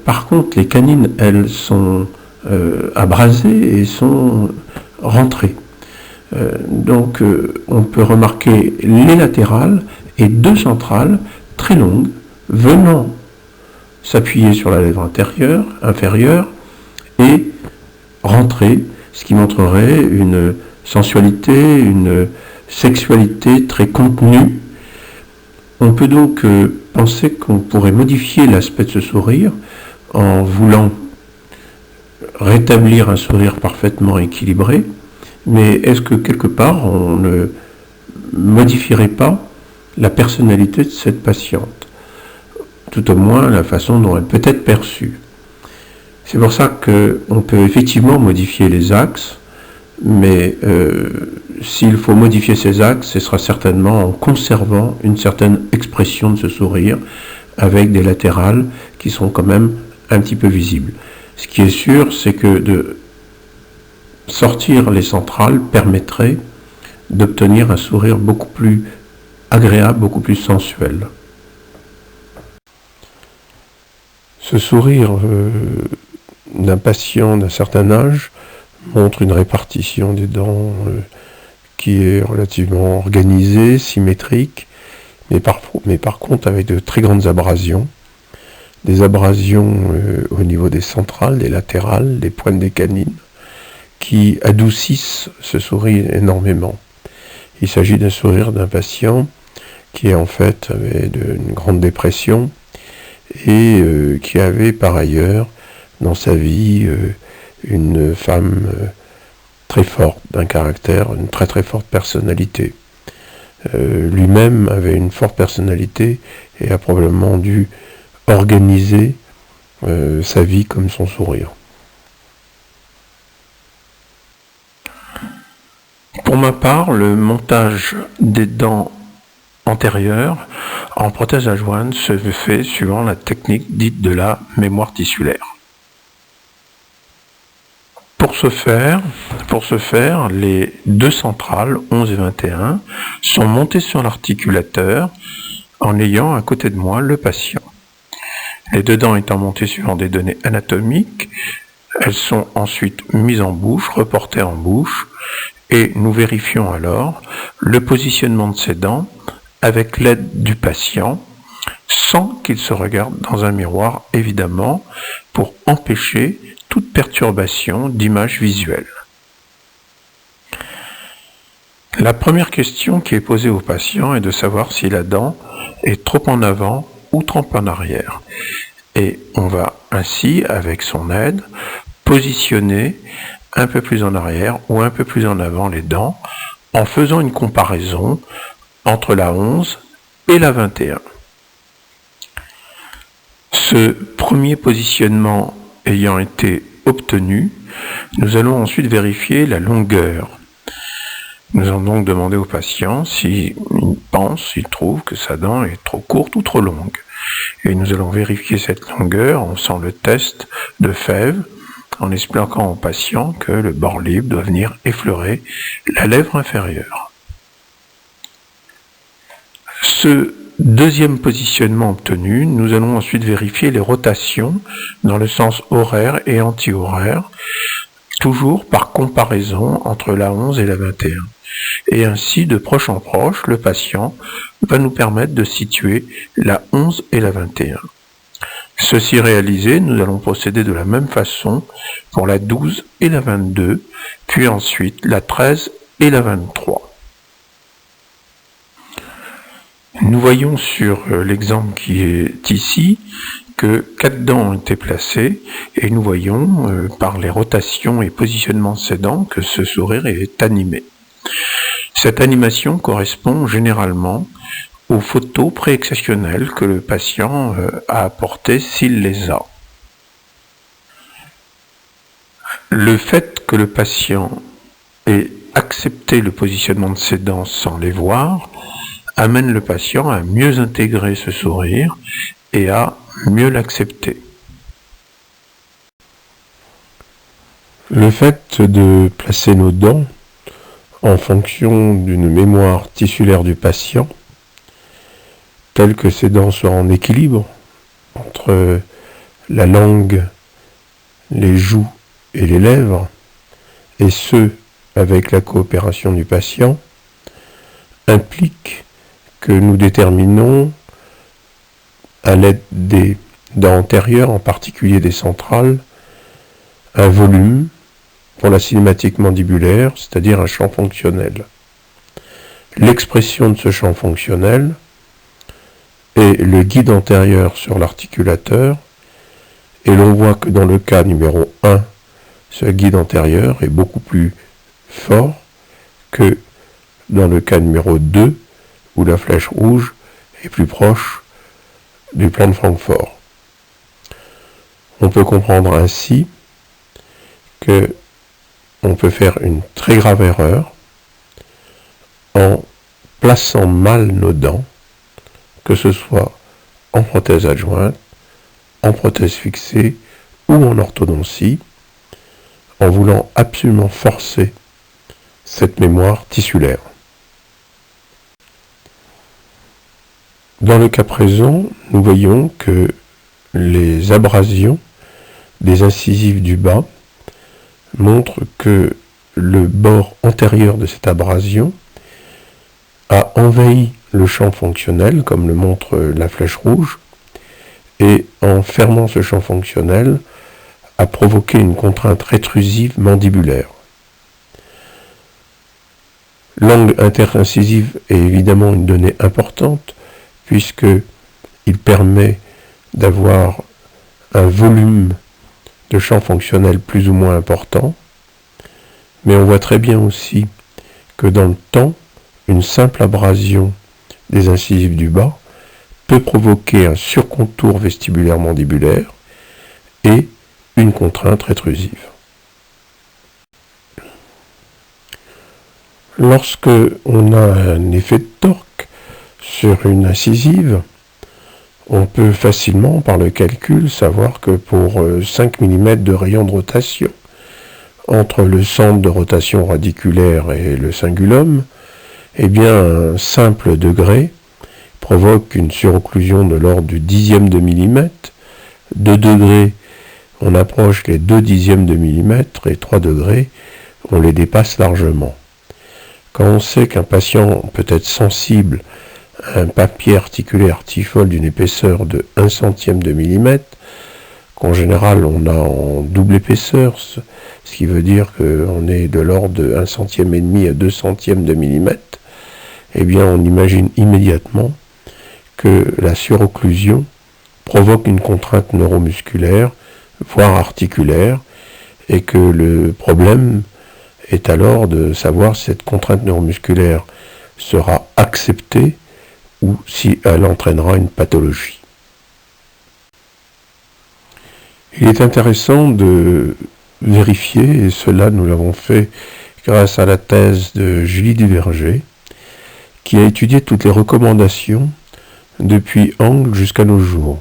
Par contre, les canines, elles, sont abrasées et sont rentrées. Donc, on peut remarquer les latérales et deux centrales très longues, venant s'appuyer sur la lèvre inférieure, et rentrer, ce qui montrerait une sensualité, une sexualité très contenue. On peut donc penser qu'on pourrait modifier l'aspect de ce sourire en voulant rétablir un sourire parfaitement équilibré, mais est-ce que quelque part on ne modifierait pas la personnalité de cette patiente, tout au moins la façon dont elle peut être perçue? C'est pour ça qu'on peut effectivement modifier les axes, mais s'il faut modifier ces axes, ce sera certainement en conservant une certaine expression de ce sourire, avec des latérales qui sont quand même un petit peu visibles. Ce qui est sûr, c'est que de sortir les centrales permettrait d'obtenir un sourire beaucoup plus agréable, beaucoup plus sensuel. Ce sourire d'un patient d'un certain âge montre une répartition des dents qui est relativement organisée, symétrique, mais par contre avec de très grandes abrasions. Des abrasions au niveau des centrales, des latérales, des pointes des canines, qui adoucissent ce sourire énormément. Il s'agit d'un sourire d'un patient qui en fait avait une grande dépression et qui avait par ailleurs dans sa vie une femme très forte, d'un caractère, une très très forte personnalité. Lui-même avait une forte personnalité et a probablement dû organiser sa vie comme son sourire. Pour ma part, le montage des dents antérieures en prothèse à joindre se fait suivant la technique dite de la mémoire tissulaire. Pour ce faire, les deux centrales, 11 et 21, sont montées sur l'articulateur en ayant à côté de moi le patient. Les deux dents étant montées suivant des données anatomiques, elles sont ensuite mises en bouche, reportées en bouche, et nous vérifions alors le positionnement de ces dents avec l'aide du patient, sans qu'il se regarde dans un miroir, évidemment, pour empêcher toute perturbation d'image visuelle. La première question qui est posée au patient est de savoir si la dent est trop en avant ou trop en arrière. Et on va ainsi, avec son aide, positionner un peu plus en arrière ou un peu plus en avant les dents en faisant une comparaison entre la 11 et la 21. Ce premier positionnement ayant été obtenu, nous allons ensuite vérifier la longueur. Nous allons donc demander au patient s'il trouve que sa dent est trop courte ou trop longue. Et nous allons vérifier cette longueur en faisant le test de Fèvre, en expliquant au patient que le bord libre doit venir effleurer la lèvre inférieure. Ce deuxième positionnement obtenu, nous allons ensuite vérifier les rotations dans le sens horaire et anti-horaire, toujours par comparaison entre la 11 et la 21. Et ainsi, de proche en proche, le patient va nous permettre de situer la 11 et la 21. Ceci réalisé, nous allons procéder de la même façon pour la 12 et la 22, puis ensuite la 13 et la 23. Nous voyons sur l'exemple qui est ici que 4 dents ont été placées et nous voyons par les rotations et positionnements de ces dents que ce sourire est animé. Cette animation correspond généralement aux photos préexceptionnelles que le patient a apportées s'il les a. Le fait que le patient ait accepté le positionnement de ses dents sans les voir amène le patient à mieux intégrer ce sourire et à mieux l'accepter. Le fait de placer nos dents en fonction d'une mémoire tissulaire du patient, telle que ces dents soient en équilibre entre la langue, les joues et les lèvres, et ce, avec la coopération du patient, implique que nous déterminons, à l'aide des dents antérieures, en particulier des centrales, un volume pour la cinématique mandibulaire, c'est-à-dire un champ fonctionnel. L'expression de ce champ fonctionnel est le guide antérieur sur l'articulateur, et l'on voit que dans le cas numéro 1, ce guide antérieur est beaucoup plus fort que dans le cas numéro 2, où la flèche rouge est plus proche du plan de Francfort. On peut comprendre ainsi que on peut faire une très grave erreur en plaçant mal nos dents, que ce soit en prothèse adjointe, en prothèse fixée ou en orthodontie, en voulant absolument forcer cette mémoire tissulaire. Dans le cas présent, nous voyons que les abrasions des incisives du bas montrent que le bord antérieur de cette abrasion a envahi le champ fonctionnel, comme le montre la flèche rouge, et en fermant ce champ fonctionnel, a provoqué une contrainte rétrusive mandibulaire. L'angle interincisive est évidemment une donnée importante, puisqu'il permet d'avoir un volume de champ fonctionnel plus ou moins important, Mais on voit très bien aussi que dans le temps, une simple abrasion des incisives du bas peut provoquer un surcontour vestibulaire mandibulaire et une contrainte rétrusive. Lorsque on a un effet de torque sur une incisive, on peut facilement, par le calcul, savoir que pour 5 mm de rayon de rotation entre le centre de rotation radiculaire et le cingulum, eh bien un simple degré provoque une surocclusion de l'ordre du dixième de millimètre. 2 degrés, on approche les 2 dixièmes de millimètre, et 3 degrés, on les dépasse largement. Quand on sait qu'un patient peut être sensible à un papier articulaire artifole d'une épaisseur de 1 centième de millimètre, qu'en général on a en double épaisseur, ce qui veut dire qu'on est de l'ordre de 1 centième et demi à 2 centièmes de millimètre, eh bien on imagine immédiatement que la surocclusion provoque une contrainte neuromusculaire, voire articulaire, et que le problème est alors de savoir si cette contrainte neuromusculaire sera acceptée ou si elle entraînera une pathologie. Il est intéressant de vérifier, et cela nous l'avons fait grâce à la thèse de Julie Duverger, qui a étudié toutes les recommandations depuis Angle jusqu'à nos jours.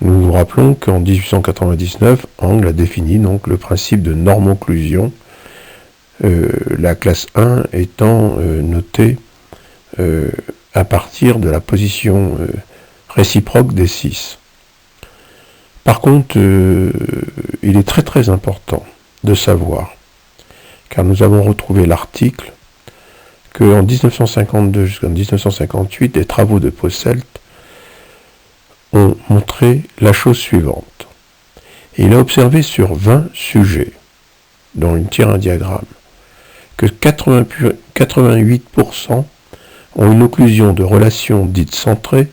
Nous nous rappelons qu'en 1899, Angle a défini donc le principe de normocclusion, la classe 1 étant notée à partir de la position réciproque des 6. Par contre, il est très très important de savoir, car nous avons retrouvé l'article, qu'en 1952 jusqu'en 1958, des travaux de Posselt ont montré la chose suivante. Il a observé sur 20 sujets, dont il tire un diagramme, que 88% ont une occlusion de relations dites centrées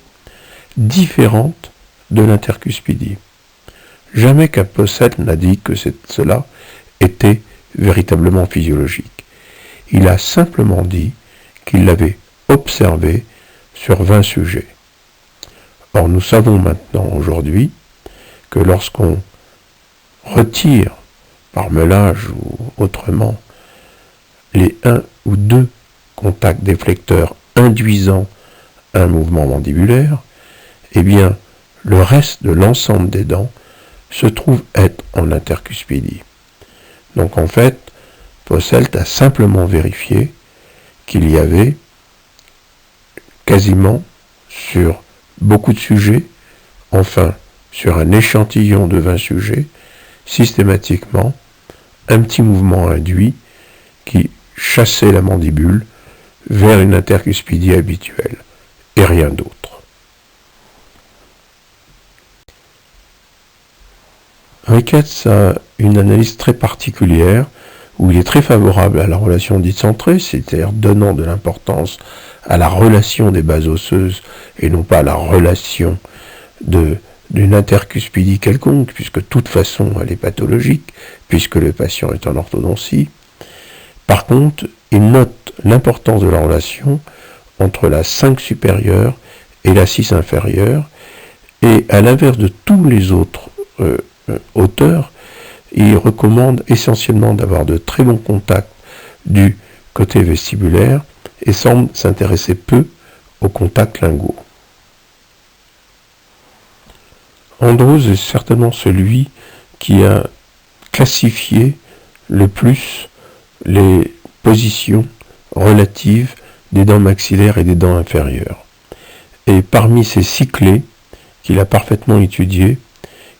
différentes de l'intercuspidie. Jamais qu'un Posselt n'a dit que cela était véritablement physiologique. Il a simplement dit qu'il l'avait observé sur 20 sujets. Or, nous savons maintenant, aujourd'hui, que lorsqu'on retire, par meulage ou autrement, les 1 ou 2 contacts déflecteurs induisant un mouvement mandibulaire, eh bien, le reste de l'ensemble des dents se trouve être en intercuspidie. Donc en fait, Posselt a simplement vérifié qu'il y avait quasiment sur beaucoup de sujets, enfin sur un échantillon de 20 sujets, systématiquement un petit mouvement induit qui chassait la mandibule vers une intercuspidie habituelle, et rien d'autre. Ricketts a une analyse très particulière où il est très favorable à la relation dite centrée, c'est-à-dire donnant de l'importance à la relation des bases osseuses et non pas à la relation d'une intercuspidie quelconque, puisque de toute façon elle est pathologique, puisque le patient est en orthodontie. Par contre, il note l'importance de la relation entre la 5 supérieure et la 6 inférieure, et à l'inverse de tous les autres auteurs, il recommande essentiellement d'avoir de très bons contacts du côté vestibulaire et semble s'intéresser peu aux contacts linguaux. Andrews est certainement celui qui a classifié le plus les positions relatives des dents maxillaires et des dents inférieures. Et parmi ces 6 clés qu'il a parfaitement étudiées,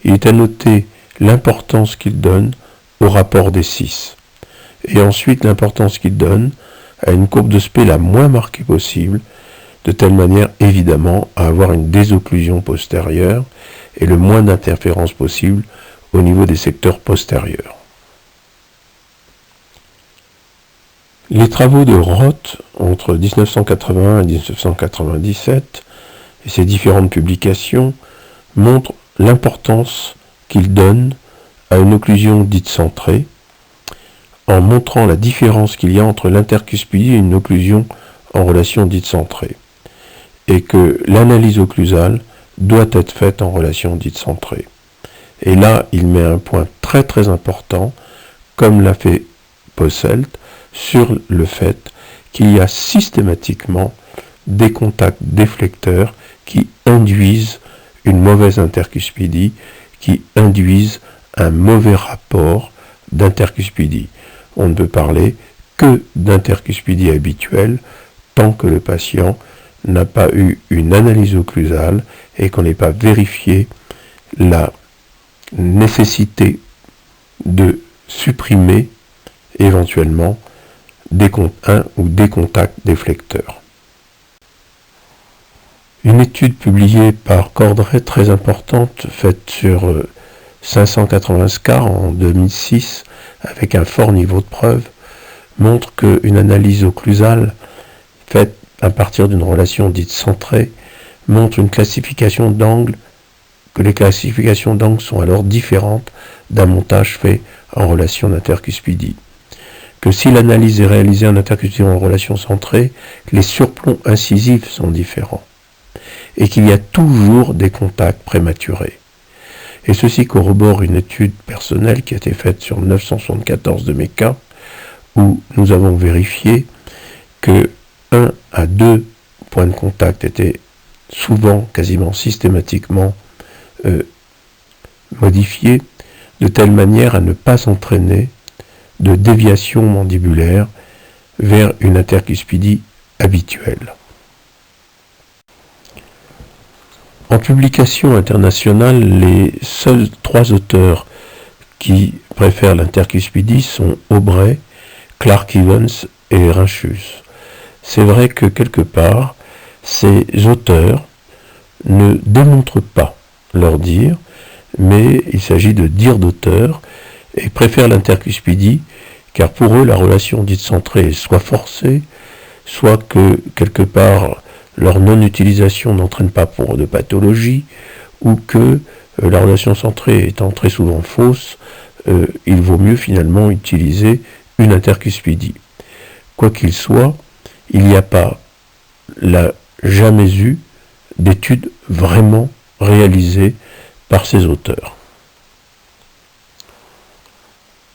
il est à noter l'importance qu'il donne au rapport des 6. Et ensuite l'importance qu'il donne à une courbe de Spey la moins marquée possible, de telle manière évidemment à avoir une désocclusion postérieure et le moins d'interférence possible au niveau des secteurs postérieurs. Les travaux de Roth entre 1981 et 1997 et ses différentes publications montrent l'importance qu'il donne à une occlusion dite centrée en montrant la différence qu'il y a entre l'intercuspidie et une occlusion en relation dite centrée, et que l'analyse occlusale doit être faite en relation dite centrée. Et là, il met un point très très important, comme l'a fait Posselt, sur le fait qu'il y a systématiquement des contacts déflecteurs qui induisent une mauvaise intercuspidie, qui induisent un mauvais rapport d'intercuspidie. On ne peut parler que d'intercuspidie habituelle tant que le patient n'a pas eu une analyse occlusale et qu'on n'ait pas vérifié la nécessité de supprimer éventuellement un ou des contacts déflecteurs. Une étude publiée par Cordray très importante, faite sur 580 scars en 2006, avec un fort niveau de preuve, montre qu'une analyse occlusale faite à partir d'une relation dite centrée montre une classification d'angles, que les classifications d'angles sont alors différentes d'un montage fait en relation d'intercuspidie. Que si l'analyse est réalisée en intercuspidie en relation centrée, les surplombs incisifs sont différents. Et qu'il y a toujours des contacts prématurés. Et ceci corrobore une étude personnelle qui a été faite sur 974 de mes cas, où nous avons vérifié que 1 à 2 points de contact étaient souvent, quasiment systématiquement modifiés, de telle manière à ne pas entraîner de déviation mandibulaire vers une intercuspidie habituelle. En publication internationale, les seuls 3 auteurs qui préfèrent l'intercuspidie sont Aubray, Clark Evans et Rinchus. C'est vrai que quelque part, ces auteurs ne démontrent pas leur dire, mais il s'agit de dire d'auteurs et préfèrent l'intercuspidie car pour eux la relation dite centrée est soit forcée, soit que quelque part leur non-utilisation n'entraîne pas pour de pathologie, ou que la relation centrée étant très souvent fausse, il vaut mieux finalement utiliser une intercuspidie. Quoi qu'il soit, il n'y a pas, jamais eu d'études vraiment réalisées par ces auteurs.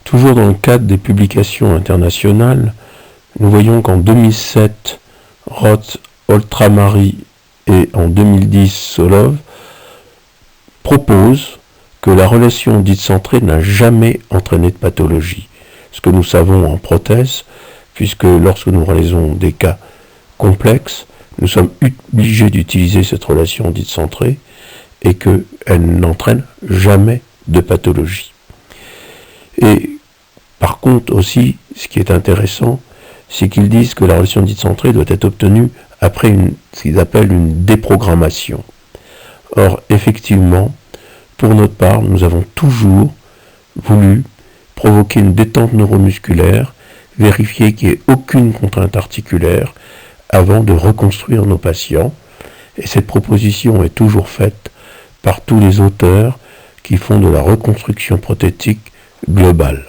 Toujours dans le cadre des publications internationales, nous voyons qu'en 2007, Roth, Oltramari et en 2010, Solov proposent que la relation dite centrée n'a jamais entraîné de pathologie. Ce que nous savons en prothèse, puisque lorsque nous réalisons des cas complexes, nous sommes obligés d'utiliser cette relation dite centrée et qu'elle n'entraîne jamais de pathologie. Et par contre aussi, ce qui est intéressant, c'est qu'ils disent que la relation dite centrée doit être obtenue après ce qu'ils appellent une déprogrammation. Or, effectivement, pour notre part, nous avons toujours voulu provoquer une détente neuromusculaire, vérifier qu'il n'y ait aucune contrainte articulaire avant de reconstruire nos patients. Et cette proposition est toujours faite par tous les auteurs qui font de la reconstruction prothétique globale.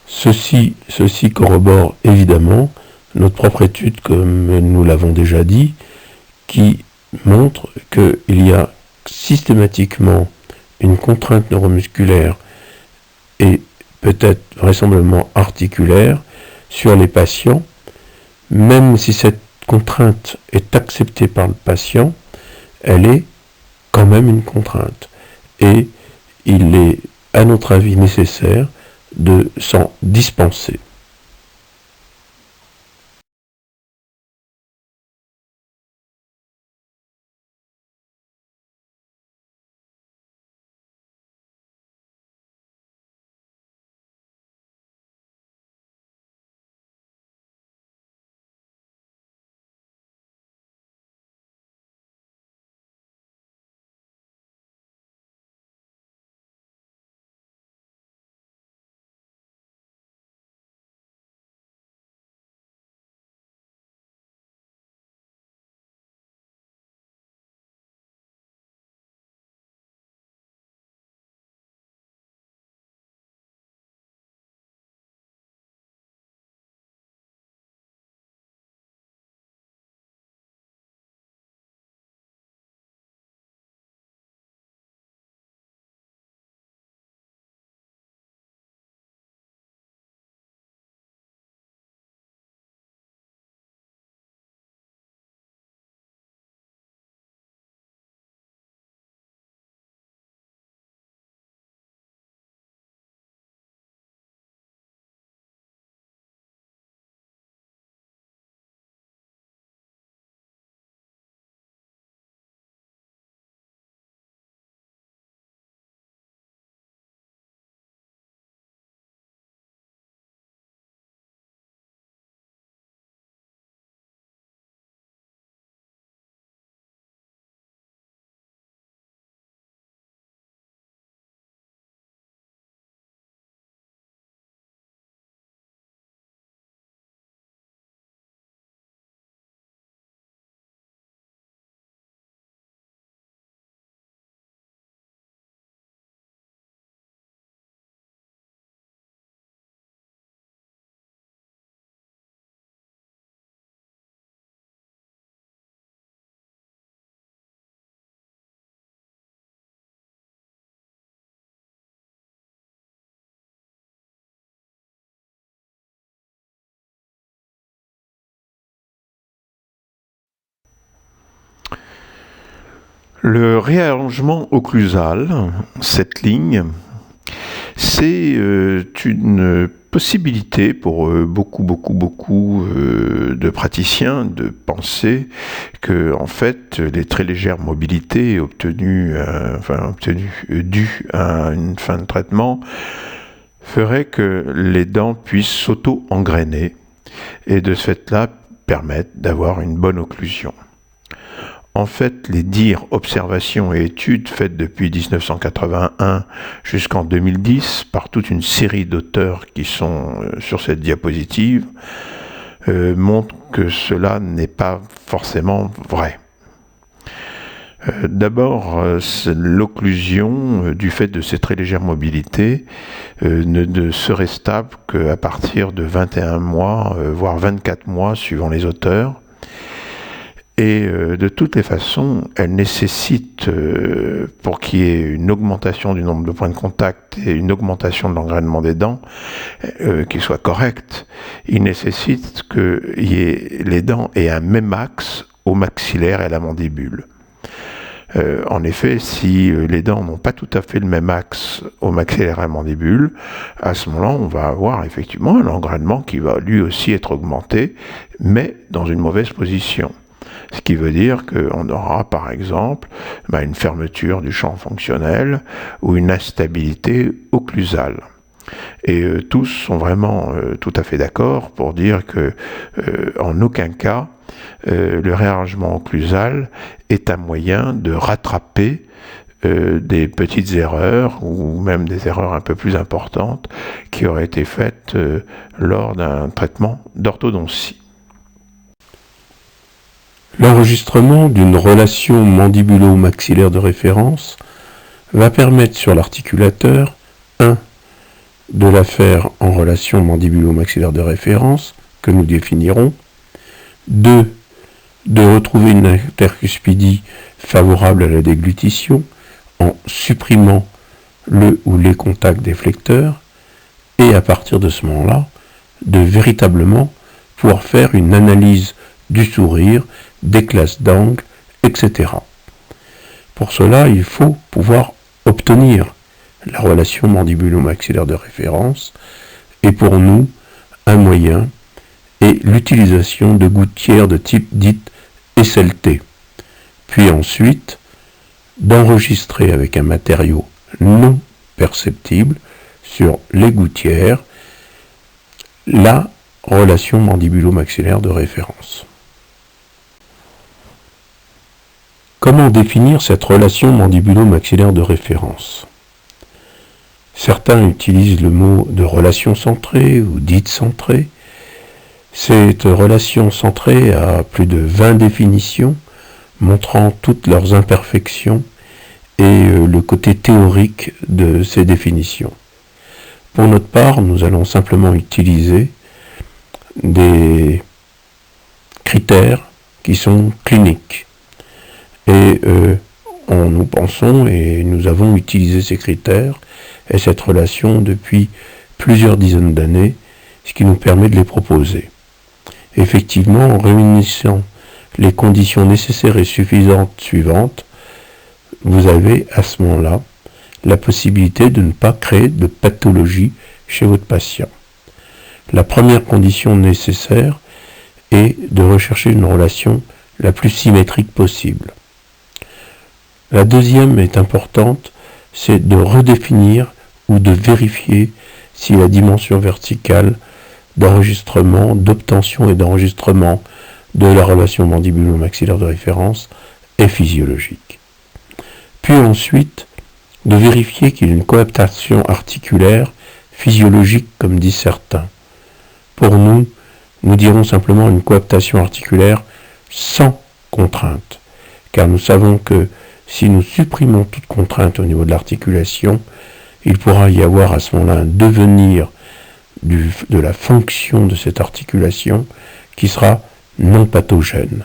Ceci corrobore évidemment notre propre étude, comme nous l'avons déjà dit, qui montre qu'il y a systématiquement une contrainte neuromusculaire et peut-être vraisemblablement articulaire sur les patients, même si cette contrainte est acceptée par le patient, elle est quand même une contrainte. Et il est, à notre avis, nécessaire de s'en dispenser. Le réarrangement occlusal, cette ligne, c'est une possibilité pour beaucoup de praticiens de penser que en fait les très légères mobilités obtenues dues à une fin de traitement feraient que les dents puissent s'auto-engrainer et de ce fait-là permettre d'avoir une bonne occlusion. En fait, les dires, observations et études faites depuis 1981 jusqu'en 2010 par toute une série d'auteurs qui sont sur cette diapositive montrent que cela n'est pas forcément vrai. D'abord, l'occlusion, du fait de ces très légères mobilités, ne serait stable qu'à partir de 21 mois, voire 24 mois, suivant les auteurs. Et de toutes les façons, elle nécessite, pour qu'il y ait une augmentation du nombre de points de contact et une augmentation de l'engrainement des dents, qui soit correcte, il nécessite que les dents aient un même axe au maxillaire et à la mandibule. En effet, si les dents n'ont pas tout à fait le même axe au maxillaire et à la mandibule, à ce moment-là, on va avoir effectivement un engrainement qui va lui aussi être augmenté, mais dans une mauvaise position. Ce qui veut dire qu'on aura par exemple une fermeture du champ fonctionnel ou une instabilité occlusale. Et tous sont vraiment tout à fait d'accord pour dire que en aucun cas le réarrangement occlusal est un moyen de rattraper des petites erreurs ou même des erreurs un peu plus importantes qui auraient été faites lors d'un traitement d'orthodontie. L'enregistrement d'une relation mandibulo-maxillaire de référence va permettre sur l'articulateur 1. de la faire en relation mandibulo-maxillaire de référence, que nous définirons, 2. de retrouver une intercuspidie favorable à la déglutition en supprimant le ou les contacts déflecteurs, et à partir de ce moment-là, de véritablement pouvoir faire une analyse du sourire, des classes d'angle, etc. Pour cela, il faut pouvoir obtenir la relation mandibulo-maxillaire de référence, et pour nous, un moyen est l'utilisation de gouttières de type dite SLT, puis ensuite d'enregistrer avec un matériau non perceptible sur les gouttières la relation mandibulo-maxillaire de référence. Comment définir cette relation mandibulo-maxillaire de référence ? Certains utilisent le mot de relation centrée ou dite centrée. Cette relation centrée a plus de 20 définitions montrant toutes leurs imperfections et le côté théorique de ces définitions. Pour notre part, nous allons simplement utiliser des critères qui sont cliniques. Et nous pensons et nous avons utilisé ces critères et cette relation depuis plusieurs dizaines d'années, ce qui nous permet de les proposer. Effectivement, en réunissant les conditions nécessaires et suffisantes suivantes, vous avez à ce moment-là la possibilité de ne pas créer de pathologie chez votre patient. La première condition nécessaire est de rechercher une relation la plus symétrique possible. La deuxième est importante, c'est de redéfinir ou de vérifier si la dimension verticale d'enregistrement, d'obtention et d'enregistrement de la relation mandibulo-maxillaire de référence est physiologique. Puis ensuite, de vérifier qu'il y a une coaptation articulaire physiologique comme disent certains. Pour nous, nous dirons simplement une coaptation articulaire sans contrainte, car nous savons que si nous supprimons toute contrainte au niveau de l'articulation, il pourra y avoir à ce moment-là un devenir de la fonction de cette articulation qui sera non pathogène.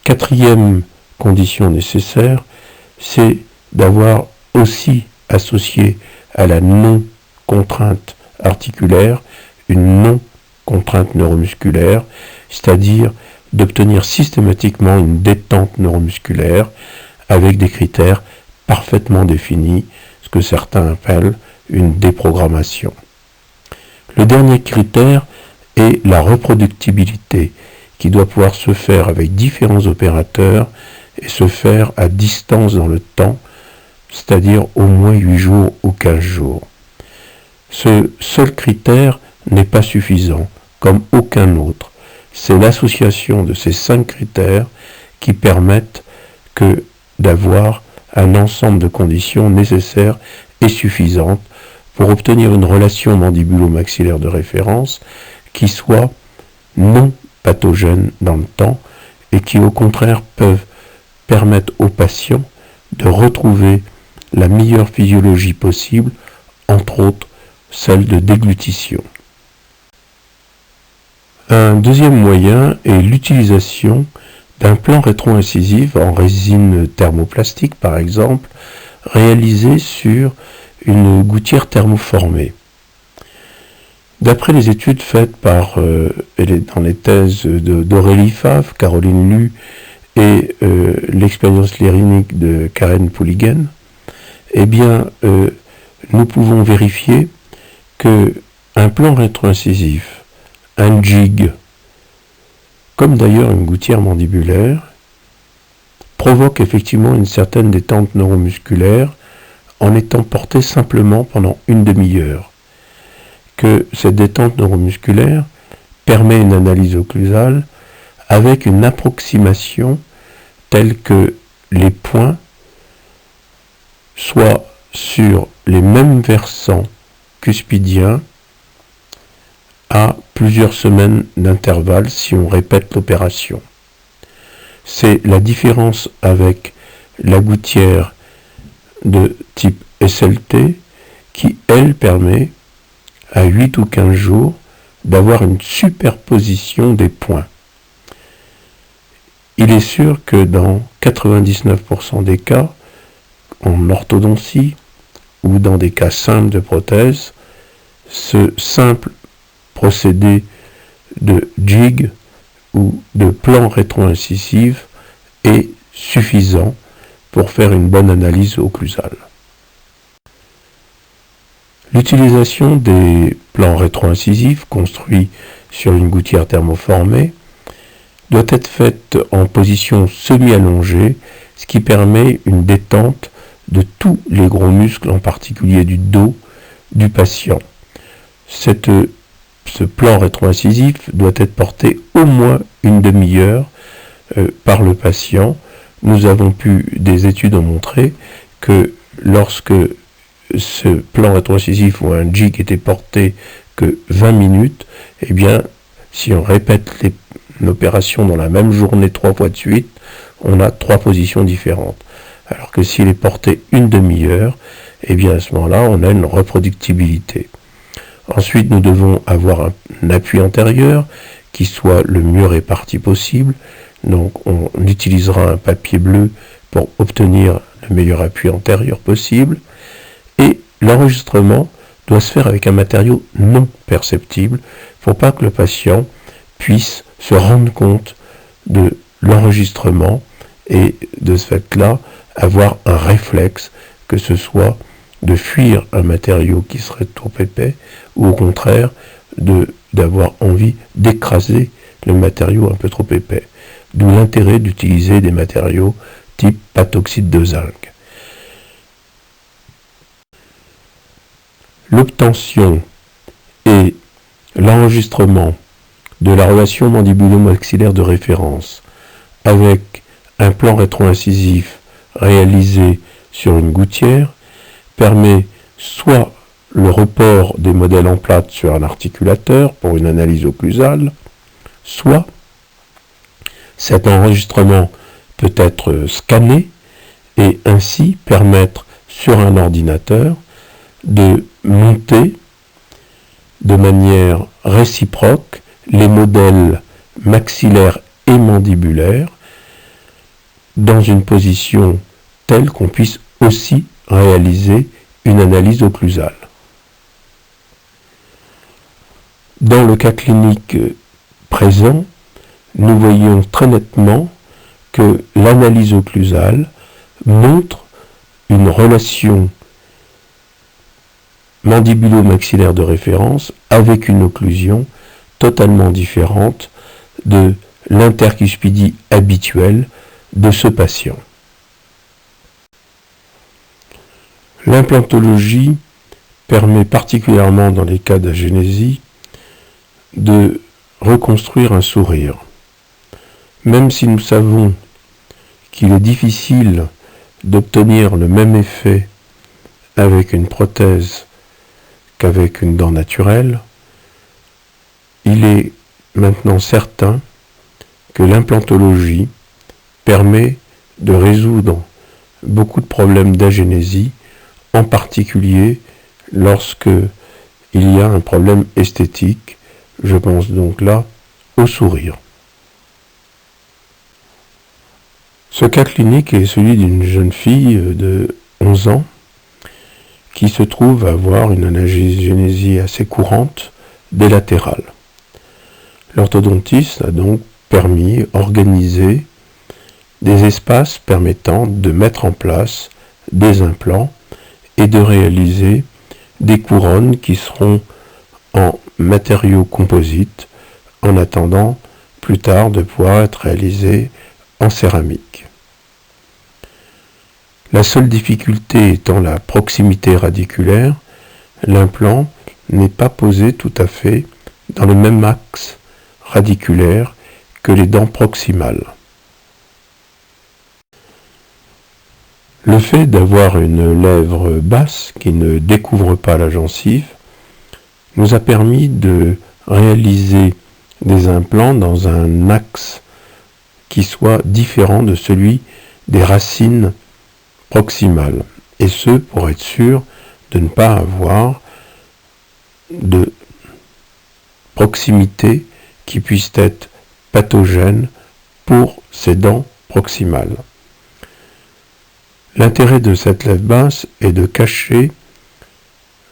Quatrième condition nécessaire, c'est d'avoir aussi associé à la non-contrainte articulaire une non-contrainte neuromusculaire, c'est-à-dire d'obtenir systématiquement une détente neuromusculaire avec des critères parfaitement définis, ce que certains appellent une déprogrammation. Le dernier critère est la reproductibilité, qui doit pouvoir se faire avec différents opérateurs et se faire à distance dans le temps, c'est-à-dire au moins 8 jours ou 15 jours. Ce seul critère n'est pas suffisant, comme aucun autre. C'est l'association de ces 5 critères qui permettent d'avoir un ensemble de conditions nécessaires et suffisantes pour obtenir une relation mandibulo-maxillaire de référence qui soit non pathogène dans le temps et qui au contraire peuvent permettre aux patients de retrouver la meilleure physiologie possible, entre autres celle de déglutition. Un deuxième moyen est l'utilisation d'un plan rétro-incisif en résine thermoplastique par exemple, réalisé sur une gouttière thermoformée. D'après les études faites dans les thèses d'Aurélie Favre, Caroline Lu et l'expérience lérinique de Karen Pouligen, nous pouvons vérifier que un plan rétro-incisif, un jig, comme d'ailleurs une gouttière mandibulaire, provoque effectivement une certaine détente neuromusculaire en étant porté simplement pendant une demi-heure. Que cette détente neuromusculaire permet une analyse occlusale avec une approximation telle que les points soient sur les mêmes versants cuspidiens à plusieurs semaines d'intervalle si on répète l'opération. C'est la différence avec la gouttière de type SLT qui, elle, permet à 8 ou 15 jours d'avoir une superposition des points. Il est sûr que dans 99% des cas, en orthodontie ou dans des cas simples de prothèse, ce simple procédé de jig ou de plan rétro-incisif est suffisant pour faire une bonne analyse occlusale. L'utilisation des plans rétro-incisifs construits sur une gouttière thermoformée doit être faite en position semi-allongée, ce qui permet une détente de tous les gros muscles, en particulier du dos du patient. Ce plan rétro-incisif doit être porté au moins une demi-heure par le patient. Nous avons des études ont montré que lorsque ce plan rétro-incisif ou un jig était porté que 20 minutes, si on répète l'opération dans la même journée 3 fois de suite, on a 3 positions différentes. Alors que s'il est porté une demi-heure, à ce moment-là, on a une reproductibilité. Ensuite, nous devons avoir un appui antérieur qui soit le mieux réparti possible. Donc, on utilisera un papier bleu pour obtenir le meilleur appui antérieur possible. Et l'enregistrement doit se faire avec un matériau non perceptible pour pas que le patient puisse se rendre compte de l'enregistrement et de ce fait-là avoir un réflexe, que ce soit de fuir un matériau qui serait trop épais ou au contraire d'avoir envie d'écraser le matériau un peu trop épais. D'où l'intérêt d'utiliser des matériaux type patoxyde de zinc. L'obtention et l'enregistrement de la relation mandibulo-maxillaire de référence avec un plan rétro-incisif réalisé sur une gouttière permet soit le report des modèles en plâtre sur un articulateur pour une analyse occlusale, soit cet enregistrement peut être scanné et ainsi permettre sur un ordinateur de monter de manière réciproque les modèles maxillaires et mandibulaires dans une position telle qu'on puisse aussi réaliser une analyse occlusale. Dans le cas clinique présent, nous voyons très nettement que l'analyse occlusale montre une relation mandibulo-maxillaire de référence avec une occlusion totalement différente de l'intercuspidie habituelle de ce patient. L'implantologie permet particulièrement dans les cas d'agénésie de reconstruire un sourire. Même si nous savons qu'il est difficile d'obtenir le même effet avec une prothèse qu'avec une dent naturelle, il est maintenant certain que l'implantologie permet de résoudre beaucoup de problèmes d'agénésie, en particulier lorsque il y a un problème esthétique. Je pense donc là au sourire. Ce cas clinique est celui d'une jeune fille de 11 ans qui se trouve avoir une anagénésie assez courante des latérales. L'orthodontiste a donc organisé des espaces permettant de mettre en place des implants et de réaliser des couronnes qui seront en matériaux composites en attendant plus tard de pouvoir être réalisées en céramique. La seule difficulté étant la proximité radiculaire, l'implant n'est pas posé tout à fait dans le même axe radiculaire que les dents proximales. Le fait d'avoir une lèvre basse qui ne découvre pas la gencive nous a permis de réaliser des implants dans un axe qui soit différent de celui des racines proximales, et ce pour être sûr de ne pas avoir de proximité qui puisse être pathogène pour ces dents proximales. L'intérêt de cette lèvre basse est de cacher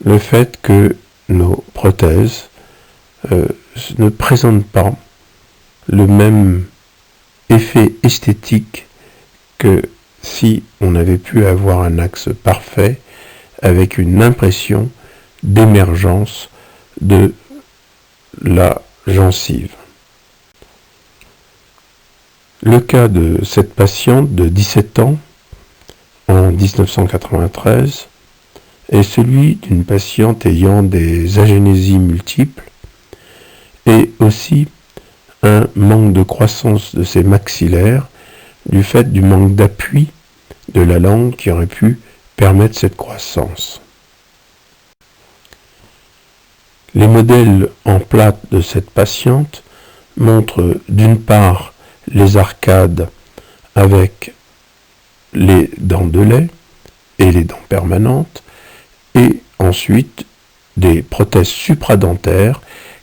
le fait que nos prothèses ne présentent pas le même effet esthétique que si on avait pu avoir un axe parfait avec une impression d'émergence de la gencive. Le cas de cette patiente de 17 ans en 1993 est celui d'une patiente ayant des agénésies multiples et aussi un manque de croissance de ses maxillaires du fait du manque d'appui de la langue qui aurait pu permettre cette croissance. Les modèles en plate de cette patiente montrent d'une part les arcades avec les dents de lait et les dents permanentes, et ensuite des prothèses supradentaires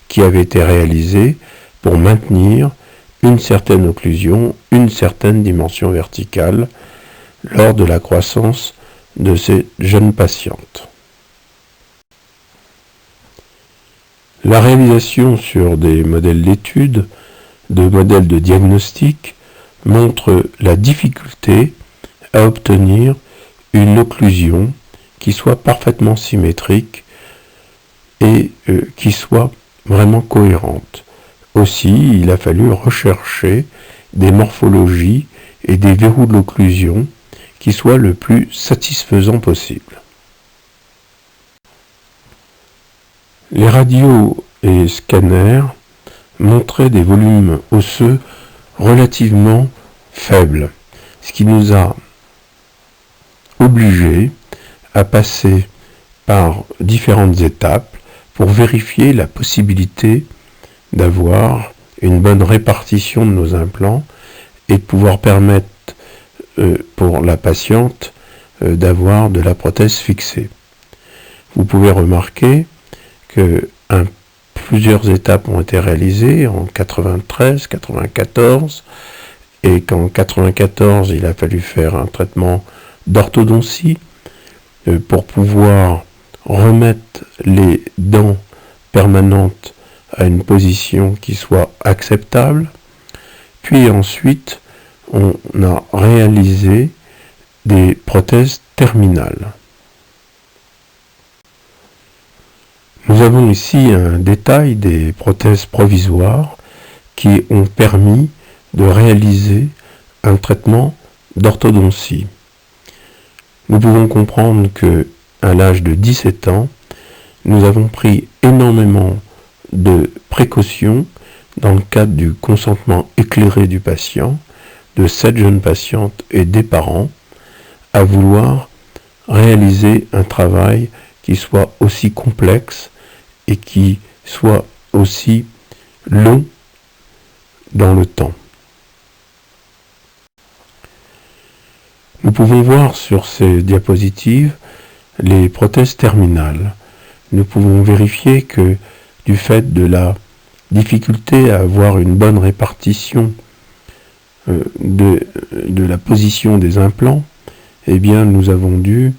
qui avaient été réalisées pour maintenir une certaine occlusion, une certaine dimension verticale lors de la croissance de ces jeunes patientes. La réalisation sur des modèles d'études, de modèles de diagnostic, montre la difficulté à obtenir une occlusion qui soit parfaitement symétrique et qui soit vraiment cohérente. Aussi, il a fallu rechercher des morphologies et des verrous de l'occlusion qui soient le plus satisfaisants possible. Les radios et scanners montraient des volumes osseux relativement faibles, ce qui nous a obligés à passer par différentes étapes pour vérifier la possibilité d'avoir une bonne répartition de nos implants et de pouvoir permettre pour la patiente d'avoir de la prothèse fixée. Vous pouvez remarquer que plusieurs étapes ont été réalisées en 93, 94, et qu'en 94, il a fallu faire un traitement d'orthodontie pour pouvoir remettre les dents permanentes à une position qui soit acceptable. Puis ensuite, on a réalisé des prothèses terminales. Nous avons ici un détail des prothèses provisoires qui ont permis de réaliser un traitement d'orthodontie. Nous pouvons comprendre qu'à l'âge de 17 ans, nous avons pris énormément de précautions dans le cadre du consentement éclairé du patient, de cette jeune patiente et des parents, à vouloir réaliser un travail qui soit aussi complexe et qui soit aussi long dans le temps. Nous pouvons voir sur ces diapositives les prothèses terminales. Nous pouvons vérifier que du fait de la difficulté à avoir une bonne répartition de la position des implants, eh bien nous avons dû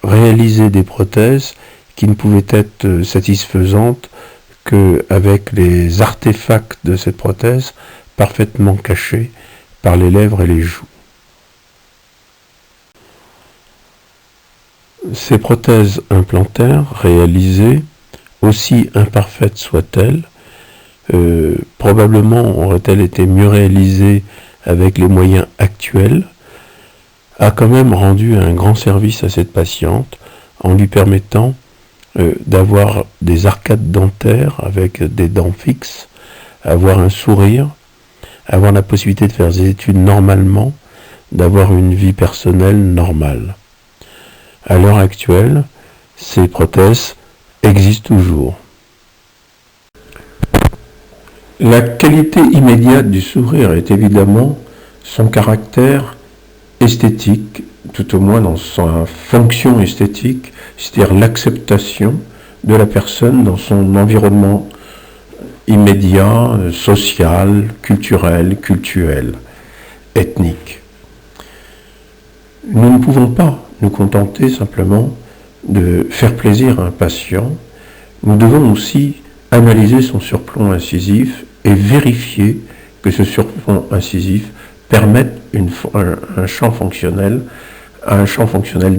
réaliser des prothèses qui ne pouvaient être satisfaisantes qu'avec les artefacts de cette prothèse parfaitement cachés par les lèvres et les joues. Ces prothèses implantaires réalisées, aussi imparfaites soient-elles, probablement auraient-elles été mieux réalisées avec les moyens actuels, a quand même rendu un grand service à cette patiente en lui permettant d'avoir des arcades dentaires avec des dents fixes, avoir un sourire, avoir la possibilité de faire des études normalement, d'avoir une vie personnelle normale. À l'heure actuelle, ces prothèses existent toujours. La qualité immédiate du sourire est évidemment son caractère esthétique, tout au moins dans sa fonction esthétique, c'est-à-dire l'acceptation de la personne dans son environnement immédiat, social, culturel, cultuel, ethnique. Nous ne pouvons pas nous contenter simplement de faire plaisir à un patient. Nous devons aussi analyser son surplomb incisif et vérifier que ce surplomb incisif permette un champ fonctionnel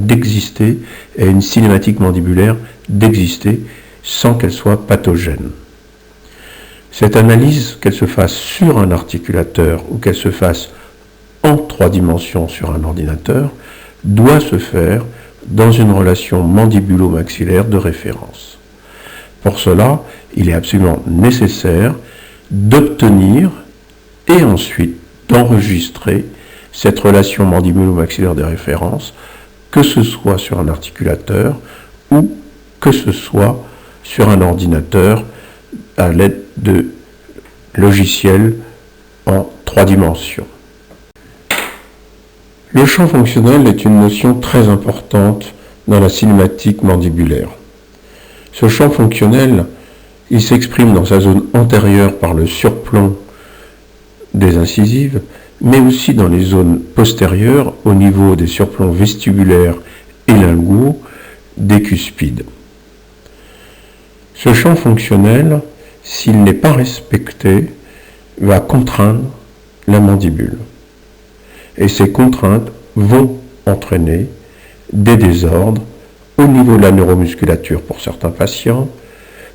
d'exister et une cinématique mandibulaire d'exister sans qu'elle soit pathogène. Cette analyse, qu'elle se fasse sur un articulateur ou qu'elle se fasse en 3 dimensions sur un ordinateur, doit se faire dans une relation mandibulo-maxillaire de référence. Pour cela, il est absolument nécessaire d'obtenir et ensuite d'enregistrer cette relation mandibulo-maxillaire de référence, que ce soit sur un articulateur ou que ce soit sur un ordinateur à l'aide de logiciels en 3 dimensions. Le champ fonctionnel est une notion très importante dans la cinématique mandibulaire. Ce champ fonctionnel, il s'exprime dans sa zone antérieure par le surplomb des incisives, mais aussi dans les zones postérieures au niveau des surplombs vestibulaires et linguaux des cuspides. Ce champ fonctionnel, s'il n'est pas respecté, va contraindre la mandibule. Et ces contraintes vont entraîner des désordres au niveau de la neuromusculature pour certains patients,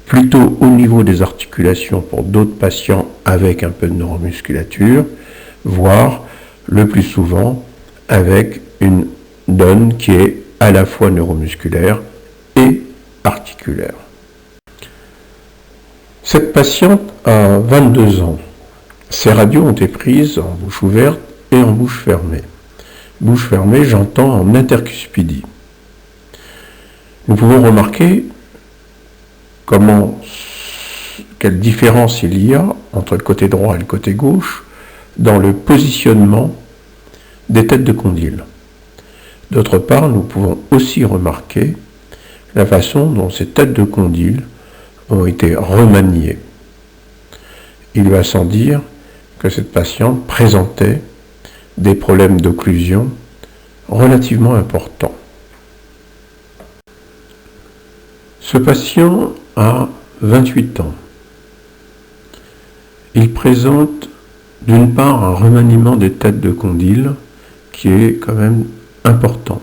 plutôt au niveau des articulations pour d'autres patients avec un peu de neuromusculature, voire le plus souvent avec une donne qui est à la fois neuromusculaire et articulaire. Cette patiente a 22 ans. Ses radios ont été prises en bouche ouverte et en bouche fermée. Bouche fermée, j'entends en intercuspidie. Nous pouvons remarquer quelle différence il y a entre le côté droit et le côté gauche dans le positionnement des têtes de condyle. D'autre part, nous pouvons aussi remarquer la façon dont ces têtes de condyle ont été remaniées. Il va sans dire que cette patiente présentait des problèmes d'occlusion relativement importants. Ce patient a 28 ans. Il présente d'une part un remaniement des têtes de condyle qui est quand même important.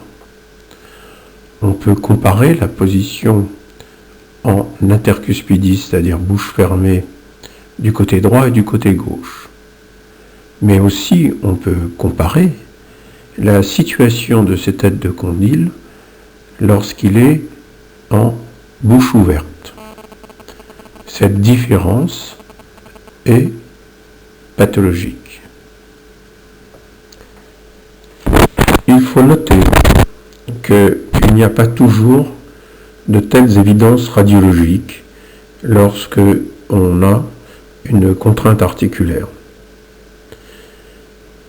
On peut comparer la position en intercuspidie, c'est-à-dire bouche fermée, du côté droit et du côté gauche. Mais aussi, on peut comparer la situation de cette tête de condyle lorsqu'il est en bouche ouverte. Cette différence est pathologique. Il faut noter qu'il n'y a pas toujours de telles évidences radiologiques lorsque on a une contrainte articulaire.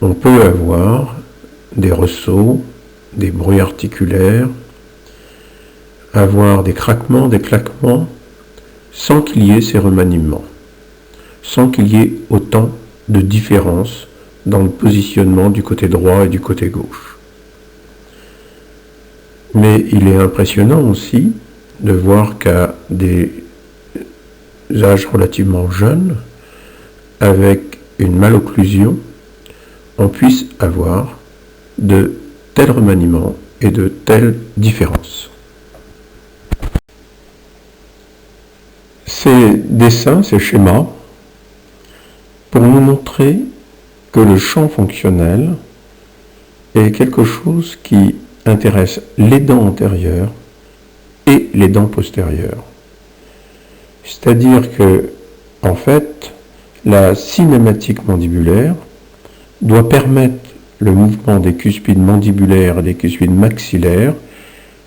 On peut avoir des ressauts, des bruits articulaires, avoir des craquements, des claquements, sans qu'il y ait ces remaniements, sans qu'il y ait autant de différence dans le positionnement du côté droit et du côté gauche. Mais il est impressionnant aussi de voir qu'à des âges relativement jeunes, avec une malocclusion, on puisse avoir de tels remaniements et de telles différences. Ces dessins, ces schémas, pour nous montrer que le champ fonctionnel est quelque chose qui intéresse les dents antérieures et les dents postérieures. C'est-à-dire que, en fait, la cinématique mandibulaire doit permettre le mouvement des cuspides mandibulaires et des cuspides maxillaires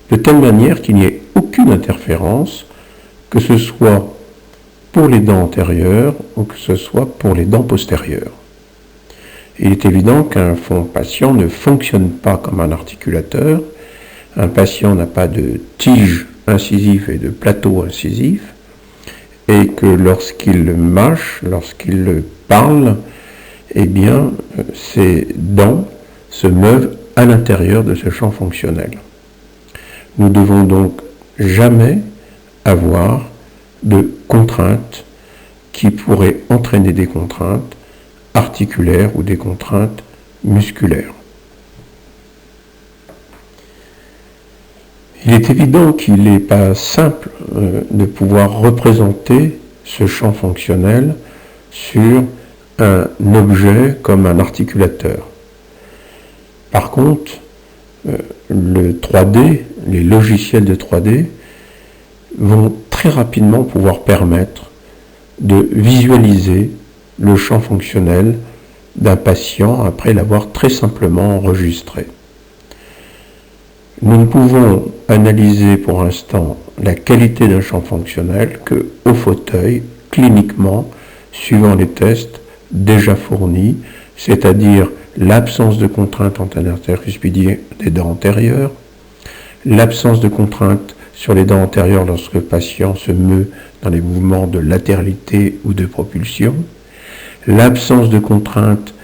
de telle manière qu'il n'y ait aucune interférence, que ce soit pour les dents antérieures ou que ce soit pour les dents postérieures. Il est évident qu'un patient ne fonctionne pas comme un articulateur. Un patient n'a pas de tige incisif et de plateau incisif, et que lorsqu'il mâche, lorsqu'il parle, eh bien, ces dents se meuvent à l'intérieur de ce champ fonctionnel. Nous devons donc jamais avoir de contraintes qui pourraient entraîner des contraintes articulaires ou des contraintes musculaires. Il est évident qu'il n'est pas simple de pouvoir représenter ce champ fonctionnel sur un objet comme un articulateur. Par contre, le 3D, les logiciels de 3D vont très rapidement pouvoir permettre de visualiser le champ fonctionnel d'un patient après l'avoir très simplement enregistré. Nous ne pouvons analyser pour l'instant la qualité d'un champ fonctionnel qu'au fauteuil, cliniquement, suivant les tests déjà fournis, c'est-à-dire l'absence de contrainte antéro-intercuspidie des dents antérieures, l'absence de contrainte sur les dents antérieures lorsque le patient se meut dans les mouvements de latéralité ou de propulsion, l'absence de contrainte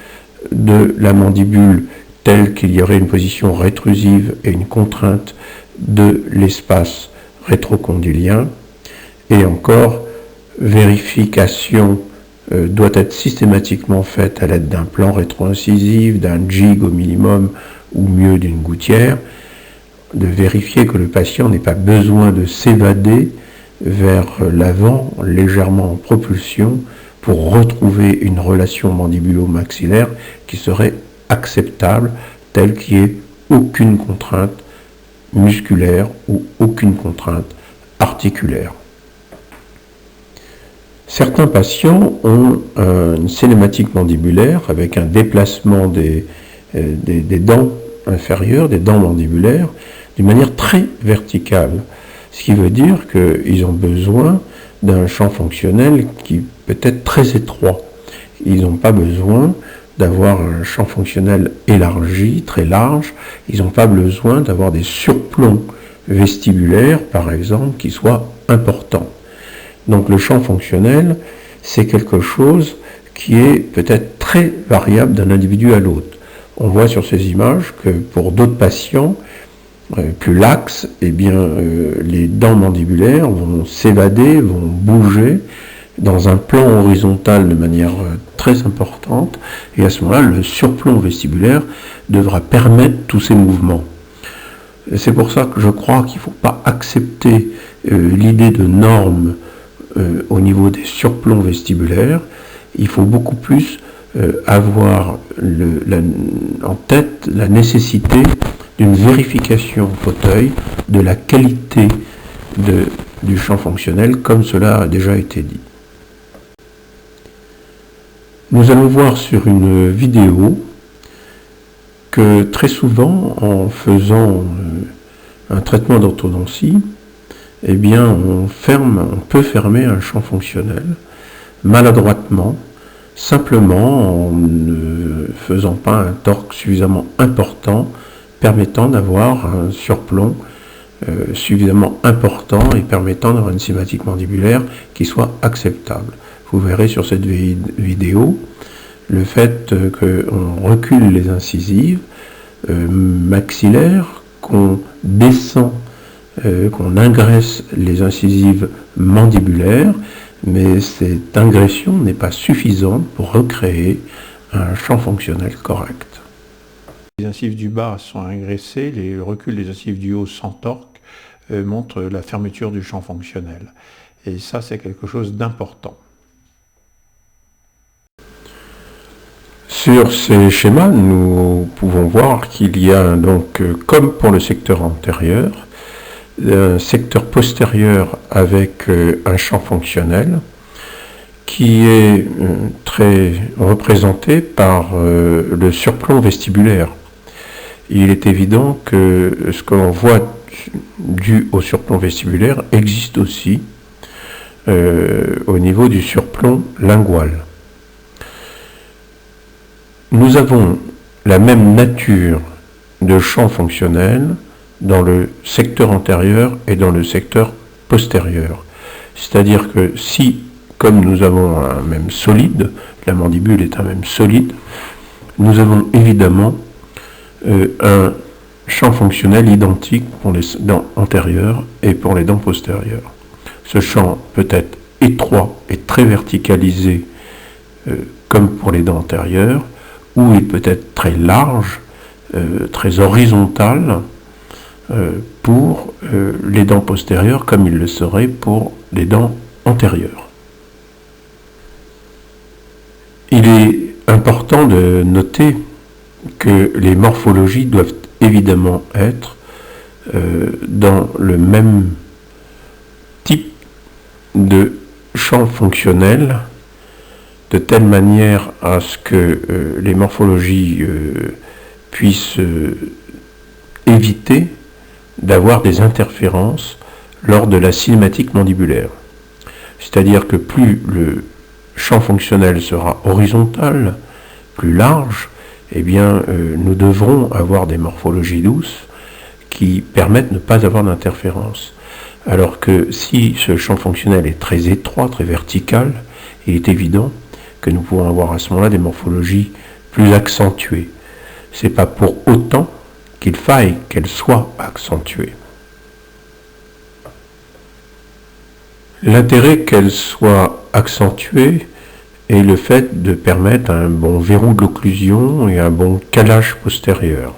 de la mandibule telle qu'il y aurait une position rétrusive et une contrainte de l'espace rétrocondylien, et encore, vérification doit être systématiquement faite à l'aide d'un plan rétro-incisif, d'un jig au minimum, ou mieux d'une gouttière, de vérifier que le patient n'ait pas besoin de s'évader vers l'avant, légèrement en propulsion, pour retrouver une relation mandibulo-maxillaire qui serait acceptable, telle qu'il n'y ait aucune contrainte musculaire ou aucune contrainte articulaire. Certains patients ont une cinématique mandibulaire avec un déplacement des dents inférieures, des dents mandibulaires, d'une manière très verticale. Ce qui veut dire qu'ils ont besoin d'un champ fonctionnel qui peut être très étroit. Ils n'ont pas besoin d'avoir un champ fonctionnel élargi, très large. Ils n'ont pas besoin d'avoir des surplombs vestibulaires, par exemple, qui soient importants. Donc le champ fonctionnel, c'est quelque chose qui est peut-être très variable d'un individu à l'autre. On voit sur ces images que pour d'autres patients plus laxes, eh bien, les dents mandibulaires vont s'évader, vont bouger dans un plan horizontal de manière très importante, et à ce moment-là, le surplomb vestibulaire devra permettre tous ces mouvements. Et c'est pour ça que je crois qu'il ne faut pas accepter l'idée de normes au niveau des surplombs vestibulaires. Il faut beaucoup plus avoir en tête la nécessité d'une vérification au fauteuil de la qualité du champ fonctionnel, comme cela a déjà été dit. Nous allons voir sur une vidéo que très souvent, en faisant un traitement d'orthodontie, eh bien, on peut fermer un champ fonctionnel maladroitement, simplement en ne faisant pas un torque suffisamment important permettant d'avoir un surplomb suffisamment important et permettant d'avoir une cinématique mandibulaire qui soit acceptable. Vous verrez sur cette vidéo le fait qu'on recule les incisives maxillaires, qu'on descend, qu'on ingresse les incisives mandibulaires, mais cette ingression n'est pas suffisante pour recréer un champ fonctionnel correct. Les incisives du bas sont ingressées, le recul des incisives du haut sans torque montre la fermeture du champ fonctionnel. Et ça, c'est quelque chose d'important. Sur ces schémas, nous pouvons voir qu'il y a donc, comme pour le secteur antérieur, un secteur postérieur avec un champ fonctionnel qui est très représenté par le surplomb vestibulaire. Il est évident que ce que l'on voit dû au surplomb vestibulaire existe aussi au niveau du surplomb lingual. Nous avons la même nature de champ fonctionnel dans le secteur antérieur et dans le secteur postérieur. C'est-à-dire que si, comme nous avons un même solide, la mandibule est un même solide, nous avons évidemment un champ fonctionnel identique pour les dents antérieures et pour les dents postérieures. Ce champ peut être étroit et très verticalisé comme pour les dents antérieures, ou il peut être très large, très horizontal pour les dents postérieures comme il le serait pour les dents antérieures. Il est important de noter que les morphologies doivent évidemment être dans le même type de champ fonctionnel, de telle manière à ce que les morphologies puissent éviter d'avoir des interférences lors de la cinématique mandibulaire. C'est-à-dire que plus le champ fonctionnel sera horizontal, plus large, eh bien, nous devrons avoir des morphologies douces qui permettent de ne pas avoir d'interférence. Alors que si ce champ fonctionnel est très étroit, très vertical, il est évident que nous pouvons avoir à ce moment-là des morphologies plus accentuées. C'est pas pour autant qu'il faille qu'elles soient accentuées. L'intérêt qu'elles soient accentuées est le fait de permettre un bon verrou de l'occlusion et un bon calage postérieur.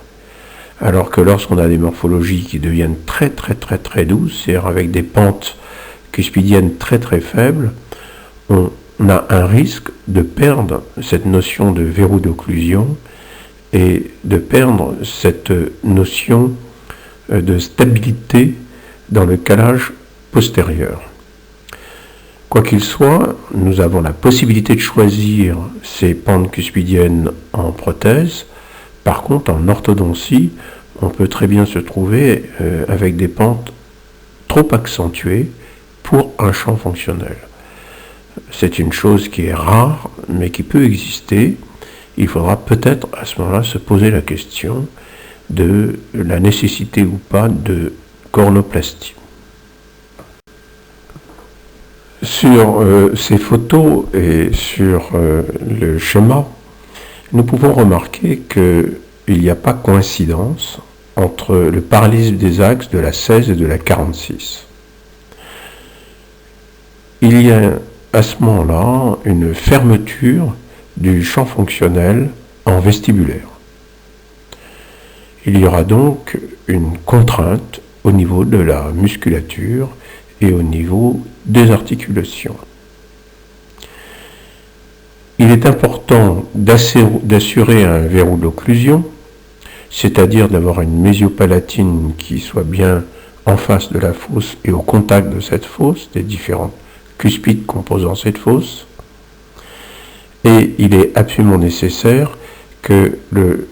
Alors que lorsqu'on a des morphologies qui deviennent très douces, c'est-à-dire avec des pentes cuspidiennes très faibles, on a un risque de perdre cette notion de verrou d'occlusion et de perdre cette notion de stabilité dans le calage postérieur. Quoi qu'il soit, nous avons la possibilité de choisir ces pentes cuspidiennes en prothèse. Par contre, en orthodontie, on peut très bien se trouver avec des pentes trop accentuées pour un champ fonctionnel. C'est une chose qui est rare, mais qui peut exister. Il faudra peut-être à ce moment-là se poser la question de la nécessité ou pas de cornoplastie. Sur ces photos et sur le schéma, nous pouvons remarquer qu'il n'y a pas coïncidence entre le parallélisme des axes de la 16 et de la 46. Il y a à ce moment-là une fermeture du champ fonctionnel en vestibulaire. Il y aura donc une contrainte au niveau de la musculature et au niveau des articulations. Il est important d'assurer un verrou d'occlusion, c'est-à-dire d'avoir une mésio-palatine qui soit bien en face de la fosse et au contact de cette fosse, des différentes cuspides composant cette fosse. Et il est absolument nécessaire que le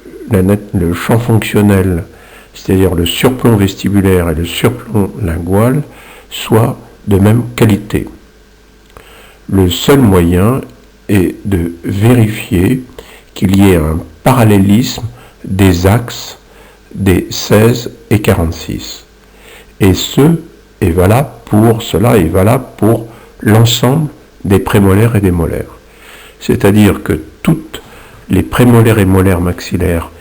champ fonctionnel, c'est-à-dire le surplomb vestibulaire et le surplomb lingual, soient de même qualité. Le seul moyen est de vérifier qu'il y ait un parallélisme des axes des 16 et 46. Et cela est valable pour l'ensemble des prémolaires et des molaires. C'est-à-dire que toutes les prémolaires et molaires maxillaires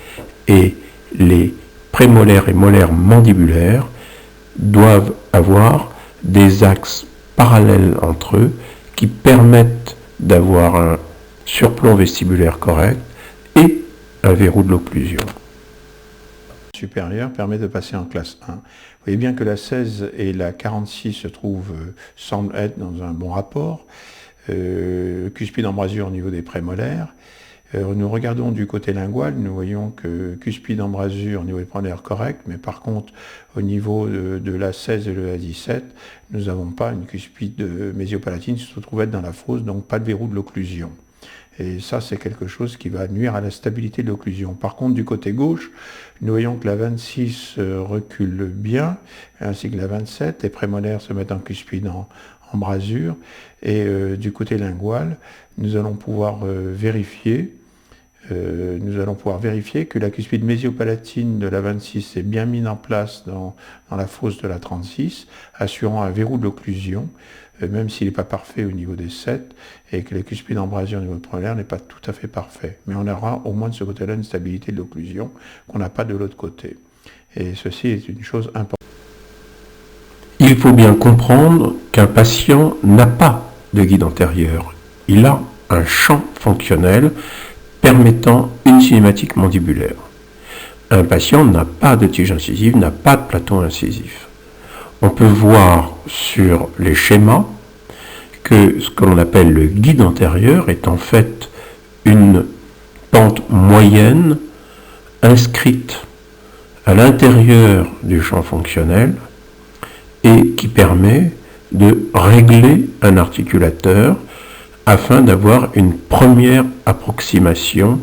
et les prémolaires et molaires mandibulaires doivent avoir des axes parallèles entre eux qui permettent d'avoir un surplomb vestibulaire correct et un verrou de l'occlusion. Supérieur permet de passer en classe 1. Vous voyez bien que la 16 et la 46 semblent être dans un bon rapport. Cuspide embrasure au niveau des prémolaires. Nous regardons du côté lingual, nous voyons que cuspide embrasure au niveau des prémolaires correct, mais par contre au niveau de la 16 et de la 17, nous n'avons pas une cuspide mésiopalatine qui se trouve être dans la fosse, donc pas de verrou de l'occlusion. Et ça, c'est quelque chose qui va nuire à la stabilité de l'occlusion. Par contre, du côté gauche, nous voyons que la 26 recule bien, ainsi que la 27. Les prémolaires se mettent en cuspide embrasure. Et du côté lingual, nous allons pouvoir vérifier que la cuspide mésiopalatine de la 26 est bien mise en place dans la fosse de la 36, assurant un verrou de l'occlusion, même s'il n'est pas parfait au niveau des 7, et que la cuspide embrasure au niveau prémolaire n'est pas tout à fait parfait. Mais on aura au moins de ce côté-là une stabilité de l'occlusion qu'on n'a pas de l'autre côté. Et ceci est une chose importante. Il faut bien comprendre qu'un patient n'a pas de guide antérieur. Il a un champ fonctionnel permettant une cinématique mandibulaire. Un patient n'a pas de tige incisive, n'a pas de plateau incisif. On peut voir sur les schémas que ce que l'on appelle le guide antérieur est en fait une pente moyenne inscrite à l'intérieur du champ fonctionnel et qui permet de régler un articulateur afin d'avoir une première approximation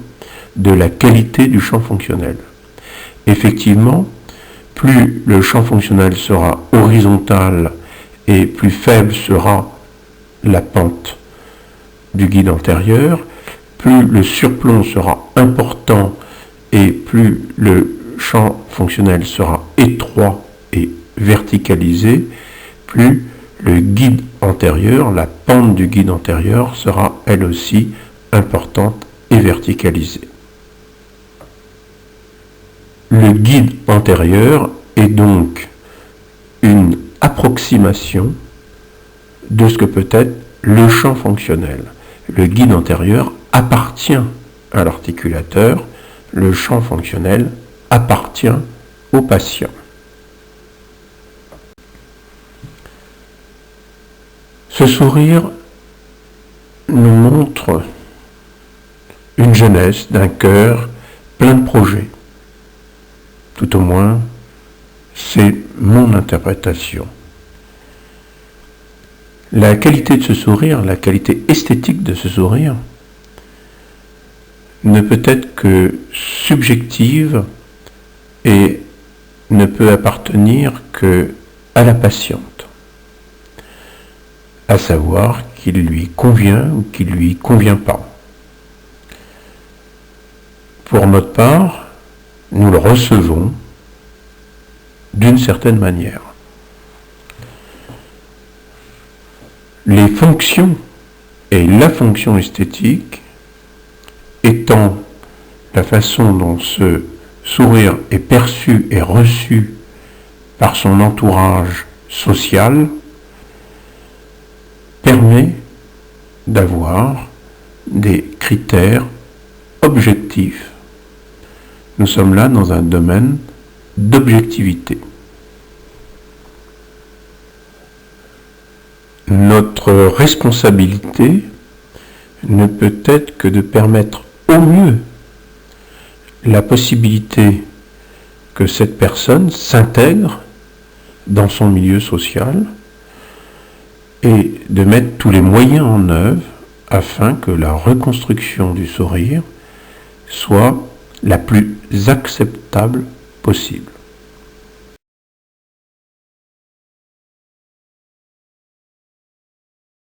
de la qualité du champ fonctionnel. Effectivement, plus le champ fonctionnel sera horizontal et plus faible sera la pente du guide antérieur, plus le surplomb sera important et plus le champ fonctionnel sera étroit et verticalisé, plus le guide antérieur, la pente du guide antérieur sera elle aussi importante et verticalisée. Le guide antérieur est donc une approximation de ce que peut être le champ fonctionnel. Le guide antérieur appartient à l'articulateur, le champ fonctionnel appartient au patient. Ce sourire nous montre une jeunesse d'un cœur plein de projets. Tout au moins, c'est mon interprétation. La qualité de ce sourire, la qualité esthétique de ce sourire, ne peut être que subjective et ne peut appartenir qu'à la patiente, à savoir qu'il lui convient ou qu'il lui convient pas. Pour notre part, nous le recevons d'une certaine manière. Les fonctions et la fonction esthétique étant la façon dont ce sourire est perçu et reçu par son entourage social, permet d'avoir des critères objectifs. Nous sommes là dans un domaine d'objectivité. Notre responsabilité ne peut être que de permettre au mieux la possibilité que cette personne s'intègre dans son milieu social et de mettre tous les moyens en œuvre afin que la reconstruction du sourire soit la plus acceptable possible.